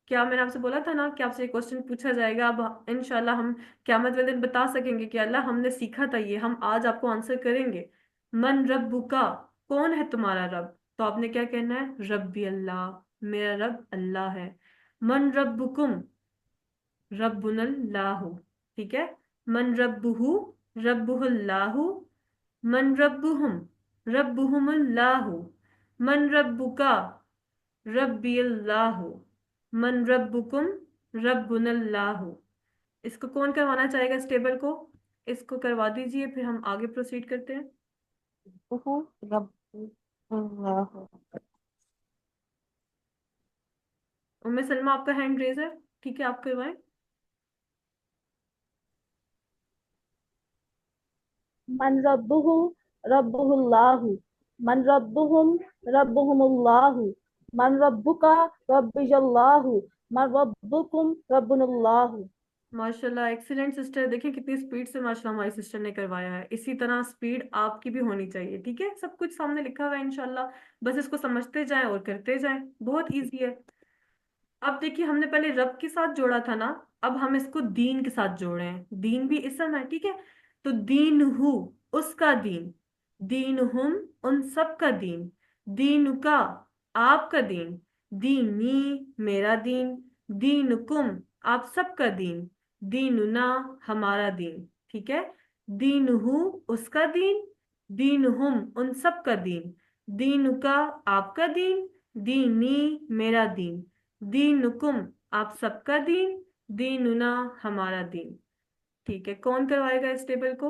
क्या मैंने आपसे बोला था ना कि आपसे क्वेश्चन पूछा जाएगा? अब इंशाल्लाह हम क़यामत वाले दिन बता सकेंगे कि अल्लाह हमने सीखा था ये, हम आज आपको आंसर करेंगे। मन रब्बुका, कौन है तुम्हारा रब? तो आपने क्या कहना है? रब्बी अल्लाह, मेरा रब अल्लाह है। मन रब्बुकुम, रब्बुनल्लाहु। ठीक है, मन रब्बुहु, रब्बुहुल्लाहु। मन रब्बुहुम, रब्बुहुमुल्लाहु। मन रब्बुका, रब्बी अल्लाहु। मन रब्बुकुम, रब्बुनल्लाहु। इसको कौन करवाना चाहेगा इस टेबल को? इसको करवा दीजिए, फिर हम आगे प्रोसीड करते हैं। रब्बुहु रब्बुल्लाहु। उम्मे सलमा आपका हैंड रेज है, ठीक है, आप करवाएं। मन रब्बुहु रब्बुहुल्लाहु। मन रब्बुहुम रब्बुहुमुल्लाहु। मन रब्बुका रब्बियल्लाहु। मन रब्बुकुम रब्बुनल्लाहु। माशाल्लाह, एक्सीलेंट सिस्टर। देखिए कितनी स्पीड से माशाल्लाह हमारी सिस्टर ने करवाया है। इसी तरह स्पीड आपकी भी होनी चाहिए। ठीक है, सब कुछ सामने लिखा हुआ है इंशाल्लाह, बस इसको समझते जाएं और करते जाएं, बहुत इजी है। अब देखिए, हमने पहले रब के साथ जोड़ा था ना, अब हम इसको दीन के साथ जोड़े हैं। दीन भी इसम है, ठीक है? तो दीन हु, उसका दीन। दीन हुम, उन सब का दीन। दीन का, आपका दीन। दीनी, मेरा दीन। दीन कुम, आप सबका दीन। दीनुना, हमारा दीन। ठीक है, दीन हु, उसका दीन। दीन हुम, उन सब का दीन। दीन का, आपका दीन। दीनी, मेरा दीन। दीनुकुम, आप सबका दीन। दीनुना, हमारा दीन। ठीक है, कौन करवाएगा इस टेबल को?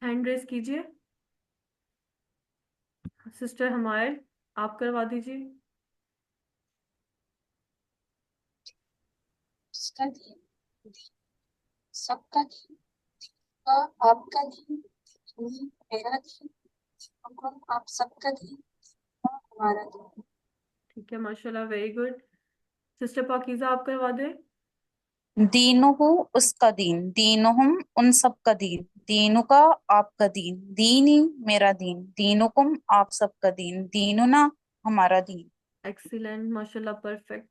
हैंड रेस कीजिए। सिस्टर हमारे, आप करवा दीजिए। उसका दीन, सबका दीन, का आपका दीन, मेरा दीन, हुकुम आप सबका दीन, हमारा दीन। ठीक है, माशाल्लाह, वेरी गुड। सिस्टर पाकीज़ा, आप करवा दें। दीनुहु उसका दीन, दीनुहुम उन सब का दीन, दीनुका आपका दीन, दीनी मेरा दीन, दीनुकुम आप सबका दीन, दीनुना हमारा दीन। एक्सीलेंट, माशाल्लाह, परफेक्ट।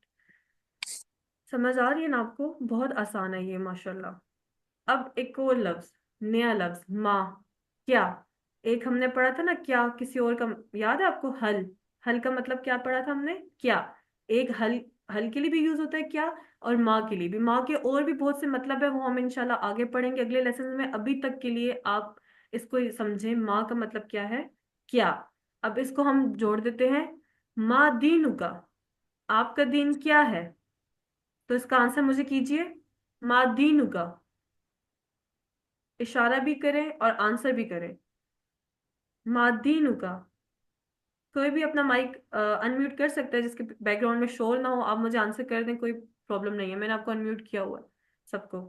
समझ आ रही है ना आपको? बहुत आसान है ये माशाल्लाह। अब एक और लफ्ज, नया लफ्ज, माँ। क्या, एक हमने पढ़ा था ना क्या, किसी और का, याद है आपको? हल। हल का मतलब क्या पढ़ा था हमने? क्या। एक हल, हल के लिए भी यूज होता है क्या, और माँ के लिए भी। माँ के और भी बहुत से मतलब है, वो हम इंशाल्लाह आगे पढ़ेंगे अगले लेसन में। अभी तक के लिए आप इसको समझें, माँ का मतलब क्या है? क्या। अब इसको हम जोड़ देते हैं। माँ दीनु का, आपका दीन क्या है? तो इसका आंसर मुझे कीजिए। माँ दीनु का, इशारा भी करें और आंसर भी करें। मादीनु का। कोई भी अपना माइक अनम्यूट कर सकता है, जिसके बैकग्राउंड में शोर ना हो। आप मुझे आंसर कर दें, कोई प्रॉब्लम नहीं है, मैंने आपको अनम्यूट किया हुआ है सबको।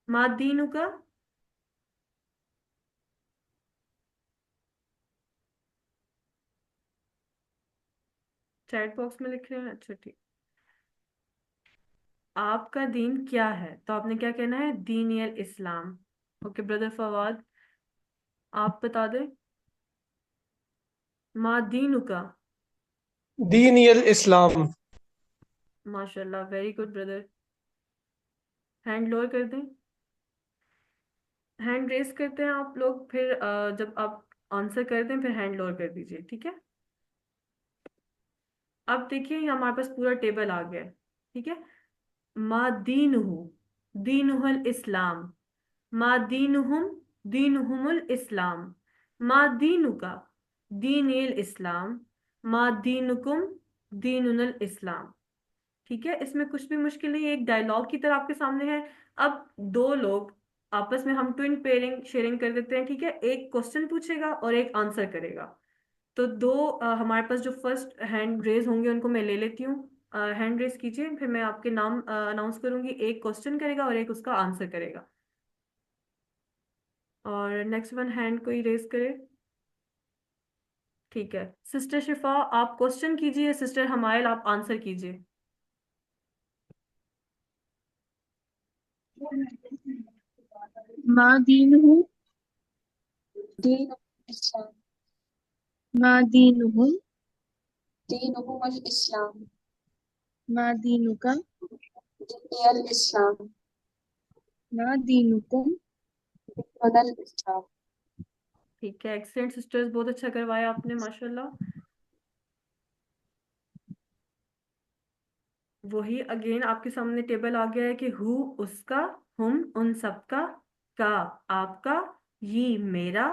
मादीनु का। चैट बॉक्स में लिख रहे हैं, अच्छा ठीक। आपका दीन क्या है? तो आपने क्या कहना है? दीन अल इस्लाम। ओके ब्रदर फवाद, आप बता दें। मा दीनुका। दीन इस्लाम। माशाल्लाह, very good brother. Hand lower कर दें। हैंड रेस करते हैं आप लोग, फिर जब आप आंसर कर दें फिर हैंड लोअर कर दीजिए, ठीक है। अब देखिए ये हमारे पास पूरा टेबल आ गया है, ठीक है। मा दीनुहु, दीनुहुल इस्लाम। मा दीनुहुम, दीनुहुमुल इस्लाम। मा दीनुका, दीनिल इस्लाम। मा दीनुकुम, दीनुल इस्लाम। ठीक है, इसमें कुछ भी मुश्किल नहीं है, एक डायलॉग की तरह आपके सामने है। अब दो लोग आपस में हम ट्विन पेयरिंग शेयरिंग कर देते हैं, ठीक है। एक क्वेश्चन पूछेगा और एक आंसर करेगा। तो दो हमारे पास जो फर्स्ट हैंड रेज होंगे उनको मैं ले लेती हूँ। हैंड रेज कीजिए, फिर मैं आपके नाम अनाउंस करूंगी। एक क्वेश्चन करेगा और एक उसका आंसर करेगा। और नेक्स्ट वन हैंड कोई रेज करे। ठीक है, सिस्टर शिफा आप क्वेश्चन कीजिए, सिस्टर हमायल आप आंसर कीजिए। मा दीनुहु, दीन इस्लाम। मा दीनुहुम, दीनुहुम इस्लाम। मा दीनुका, दीनियल इस्लाम। मा दीनुकुम। दीनुल इस्लाम। ठीक है, एक्सेलेंट सिस्टर्स, बहुत अच्छा करवाया आपने, माशाल्लाह। वही अगेन आपके सामने टेबल आ गया है कि हु उसका, हुम उन सबका, का आपका, ये मेरा,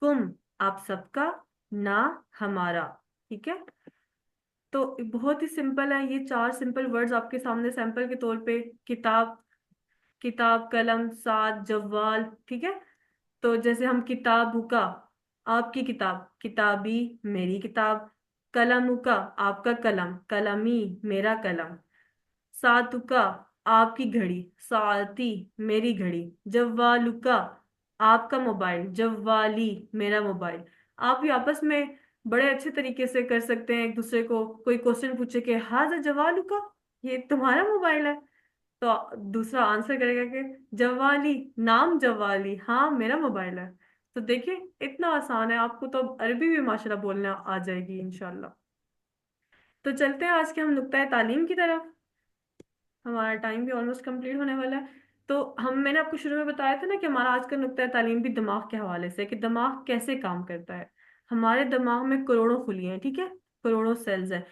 कुम आप सबका, ना हमारा। ठीक है, तो बहुत ही सिंपल है, ये चार सिंपल वर्ड्स आपके सामने सैंपल के तौर पे। किताब, किताब कलम साथ जव्वाल, ठीक है। तो जैसे हम किताबु का, आपकी किताब, किताबी मेरी किताब। कलमु का, आपका कलम, कलमी मेरा कलम। सातुका, आपकी घड़ी, साती मेरी घड़ी। जव्वालुका, आपका मोबाइल, जव्वाली मेरा मोबाइल। आप भी आपस में बड़े अच्छे तरीके से कर सकते हैं, एक दूसरे को कोई क्वेश्चन पूछे कि हाजा जवालुका, ये तुम्हारा मोबाइल है, तो दूसरा आंसर करेगा कि जवाली, नाम जवाली, हाँ मेरा मोबाइल है। तो देखिए इतना आसान है, आपको तो अब अरबी भी माशाल्लाह बोलना आ जाएगी इंशाल्लाह। तो चलते हैं आज के हम नुक्ता तालीम की तरफ। हमारा टाइम भी ऑलमोस्ट कंप्लीट होने वाला है। तो मैंने आपको शुरू में बताया था ना कि हमारा आज का नुक्ता तालीम भी दिमाग के हवाले से है, कि दिमाग कैसे काम करता है। हमारे दिमाग में करोड़ों खुलियां हैं, ठीक है, करोड़ों सेल्स हैं।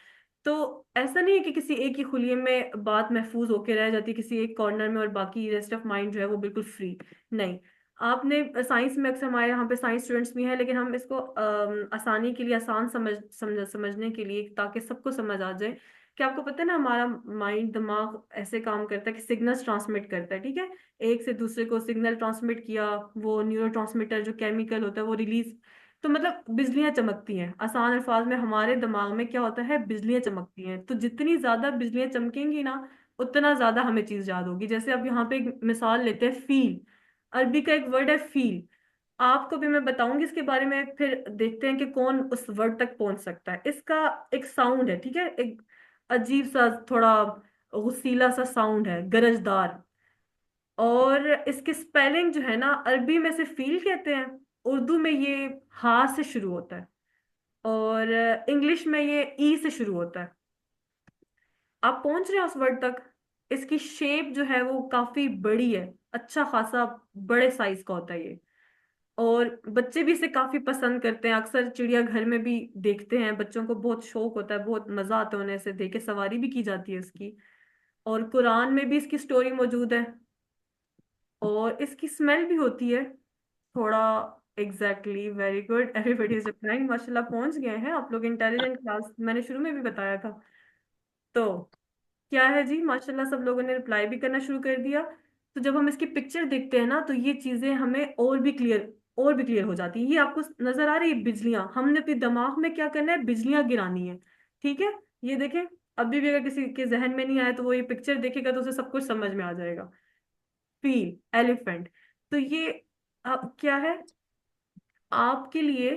तो ऐसा नहीं है कि किसी एक ही खुलिये में बात महफूज होकर रह जाती है किसी एक कॉर्नर में, और बाकी रेस्ट ऑफ माइंड जो है वो बिल्कुल फ्री। नहीं, आपने साइंस में, अक्सर हमारे यहाँ पे साइंस स्टूडेंट्स भी हैं, लेकिन हम इसको आसानी के लिए, आसान समझने के लिए, ताकि सबको समझ आ जाए कि आपको पता है ना हमारा माइंड, दिमाग ऐसे काम करता है कि सिग्नल्स ट्रांसमिट करता है, ठीक है। एक से दूसरे को सिग्नल ट्रांसमिट किया, वो न्यूरो जो केमिकल होता है वो रिलीज, तो मतलब बिजलियां चमकती हैं। आसान अल्फाज में हमारे दिमाग में क्या होता है, बिजलियां चमकती हैं। तो जितनी ज्यादा बिजलियां चमकेंगी ना, उतना ज्यादा हमें चीज याद होगी। जैसे अब यहाँ पे एक मिसाल लेते हैं, फील। अरबी का एक वर्ड है फील। आपको भी मैं बताऊंगी इसके बारे में, फिर देखते हैं कि कौन उस वर्ड तक पहुंच सकता है। इसका एक साउंड है, ठीक है, एक अजीब सा, थोड़ा गुस्सीला सा साउंड है, गरजदार। और इसकी स्पेलिंग जो है ना, अरबी में से फील कहते हैं, उर्दू में ये हा से शुरू होता है, और इंग्लिश में ये ई से शुरू होता है। आप पहुंच रहे हैं उस वर्ड तक। इसकी शेप जो है वो काफी बड़ी है, अच्छा खासा बड़े साइज का होता है ये। और बच्चे भी इसे काफी पसंद करते हैं, अक्सर चिड़ियाघर में भी देखते हैं, बच्चों को बहुत शौक होता है, बहुत मजा आता है उन्हें इसे देख के, सवारी भी की जाती है इसकी। और कुरान में भी इसकी स्टोरी मौजूद है। और इसकी स्मेल भी होती है थोड़ा। Exactly, very good, everybody is replying, माशाल्लाह पहुंच गए हैं आप लोग, इंटेलिजेंट क्लास, मैंने शुरू में भी बताया था। तो क्या है जी, माशाल्लाह सब लोगों ने रिप्लाई भी करना शुरू कर दिया। तो जब हम इसकी पिक्चर देखते हैं ना, तो ये चीजें हमें और भी क्लियर हो जाती है। ये आपको नजर आ रही है बिजलियां, हमने अपने दिमाग में क्या करना है, बिजलियां गिरानी है, ठीक है। ये देखें, अभी भी अगर किसी के जहन में नहीं आया तो वो ये पिक्चर देखेगा तो उसे सब कुछ समझ में आ जाएगा। Feel, elephant. तो ये अब क्या है आपके लिए,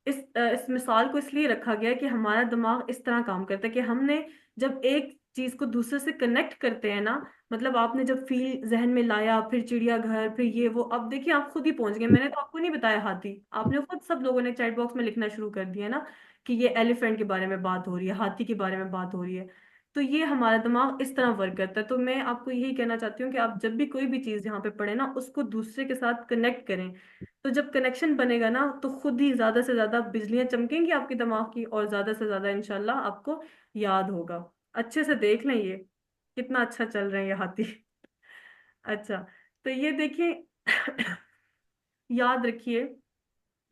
इस मिसाल को इसलिए रखा गया है कि हमारा दिमाग इस तरह काम करता है कि हमने जब एक चीज को दूसरे से कनेक्ट करते हैं ना, मतलब आपने जब फील जहन में लाया, फिर चिड़ियाघर, फिर ये वो, अब देखिए आप खुद ही पहुंच गए। मैंने तो आपको नहीं बताया हाथी, आपने खुद, सब लोगों ने चैट बॉक्स में लिखना शुरू कर दिया ना कि ये एलिफेंट के बारे में बात हो रही है, हाथी के बारे में बात हो रही है। तो ये हमारा दिमाग इस तरह वर्क करता है। तो मैं आपको यही कहना चाहती हूँ कि आप जब भी कोई भी चीज़ यहाँ पे पढ़े ना, उसको दूसरे के साथ कनेक्ट करें। तो जब कनेक्शन बनेगा ना, तो खुद ही ज्यादा से ज्यादा बिजलियां चमकेंगी आपके दिमाग की, और ज्यादा से ज्यादा इंशाल्लाह आपको याद होगा। अच्छे से देख लें ये कितना अच्छा चल रहे हैं ये हाथी। अच्छा, तो ये देखिए, याद रखिए,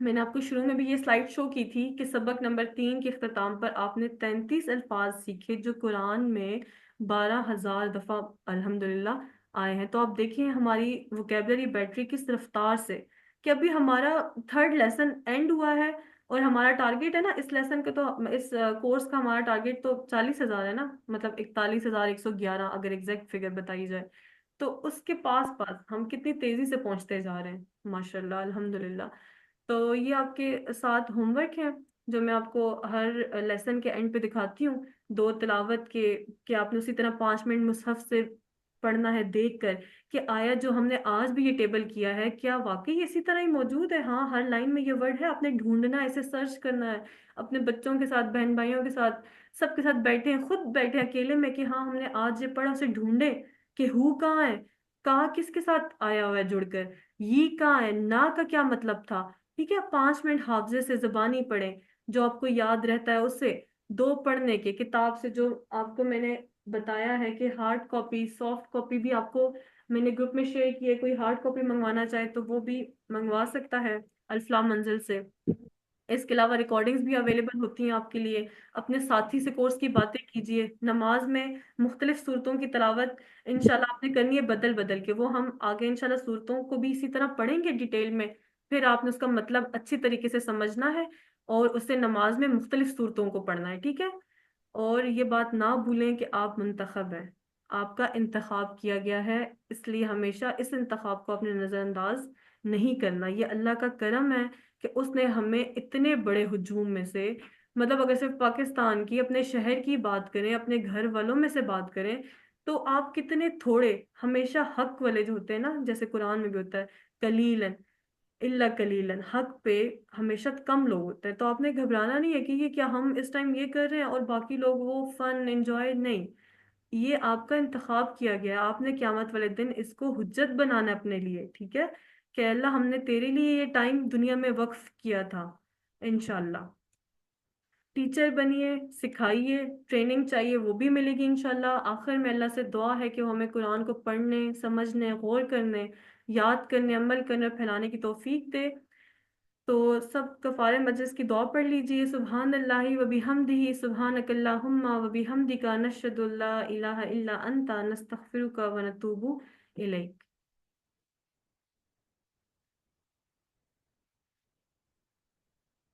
मैंने आपको शुरू में भी ये स्लाइड शो की थी कि सबक नंबर 3 के इख्तिताम पर आपने 33 अल्फाज सीखे जो कुरान में 12,000 दफा अल्हम्दुलिल्लाह आए हैं। तो आप देखिए हमारी वोकेबलरी बैटरी किस रफ्तार से, कि अभी हमारा थर्ड लेसन एंड हुआ है, और हमारा टारगेट है ना इस लेसन का, तो इस कोर्स का हमारा टारगेट तो 40,000 है ना, मतलब 41,111 अगर एग्जैक्ट फिगर बताई जाए। तो उसके पास पास हम कितनी तेजी से पहुंचते जा रहे हैं, माशाल्लाह अल्हम्दुलिल्लाह। तो ये आपके साथ होमवर्क है जो मैं आपको हर लेसन के एंड पे दिखाती हूँ, दो तिलावत के, कि आपने उसी तरह 5 मिनट मुसहफ से पढ़ना है, देख कर कि आया जो हमने आज भी ये टेबल किया है क्या वाकई इसी तरह ही मौजूद है। हाँ, हर लाइन में ये वर्ड है, आपने ढूंढना है, इसे सर्च करना है, अपने बच्चों के साथ, बहन भाइयों के साथ, सबके साथ बैठे हैं, खुद बैठे हैं अकेले में कि हाँ हमने आज ये पढ़ा, उसे ढूंढे कि हु कहाँ है, कहाँ किसके साथ आया हुआ है जुड़कर, ये कहाँ है, ना का क्या मतलब था। ठीक है, 5 मिनट हाफजे से जबानी पढ़ें, जो आपको याद रहता है उससे, दो पढ़ने के किताब से, जो आपको मैंने बताया है कि हार्ड कॉपी सॉफ्ट कॉपी भी आपको मैंने ग्रुप में शेयर की है, कोई हार्ड कॉपी मंगवाना चाहे तो वो भी मंगवा सकता है अल्फला मंजिल से। इसके अलावा रिकॉर्डिंग्स भी अवेलेबल होती हैं आपके लिए। अपने साथी से कोर्स की बातें कीजिए, नमाज में मुख्तलिफ सूरतों की तलावत इंशाल्लाह आपने करनी है बदल बदल के, वो हम आगे इंशाल्लाह सूरतों को भी इसी तरह पढ़ेंगे डिटेल में। फिर आपने उसका मतलब अच्छी तरीके से समझना है, और उसे नमाज में मुख्तलिफ सूरतों को पढ़ना है, ठीक है। और ये बात ना भूलें कि आप मुंतखब हैं, आपका इंतखाब किया गया है, इसलिए हमेशा इस इंतखाब को अपने नज़रअंदाज नहीं करना। ये अल्लाह का करम है कि उसने हमें इतने बड़े हुजूम में से, मतलब अगर सिर्फ पाकिस्तान की, अपने शहर की बात करें, अपने घर वालों में से बात करें, तो आप कितने थोड़े, हमेशा हक वाले जो होते हैं ना, जैसे कुरान में भी होता है कलीलन इल्ला कलीलन, हक पे हमेशा कम लोग होते हैं। तो आपने घबराना नहीं है कि ये क्या हम इस टाइम ये कर रहे हैं और बाकी लोग वो फन एंजॉय, नहीं। ये आपका इंतखाब किया गया है, आपने क़यामत वाले दिन इसको हुज्जत बनाना है अपने लिए, ठीक है, कि अल्लाह हमने तेरे लिए ये टाइम दुनिया में वक्फ किया था। इंशाल्लाह टीचर बनिए, सिखाइए, ट्रेनिंग चाहिए वो भी मिलेगी इंशाल्लाह। आखिर में अल्लाह से दुआ है कि वो हमें कुरान को पढ़ने, समझने, गौर करने, याद करने, अमल करने और फैलाने की तौफीक दे। तो सब कफ़ारे मजलिस की दुआ पढ़ लीजिए। सुबहान अल्लाहि व बिहम्दिही, सुबहानकल्लाहुम्मा व बिहम्दिका, नशहदु अल्ला इलाहा इल्ला अंता, नस्तगफिरुका व नतूबु इलैक।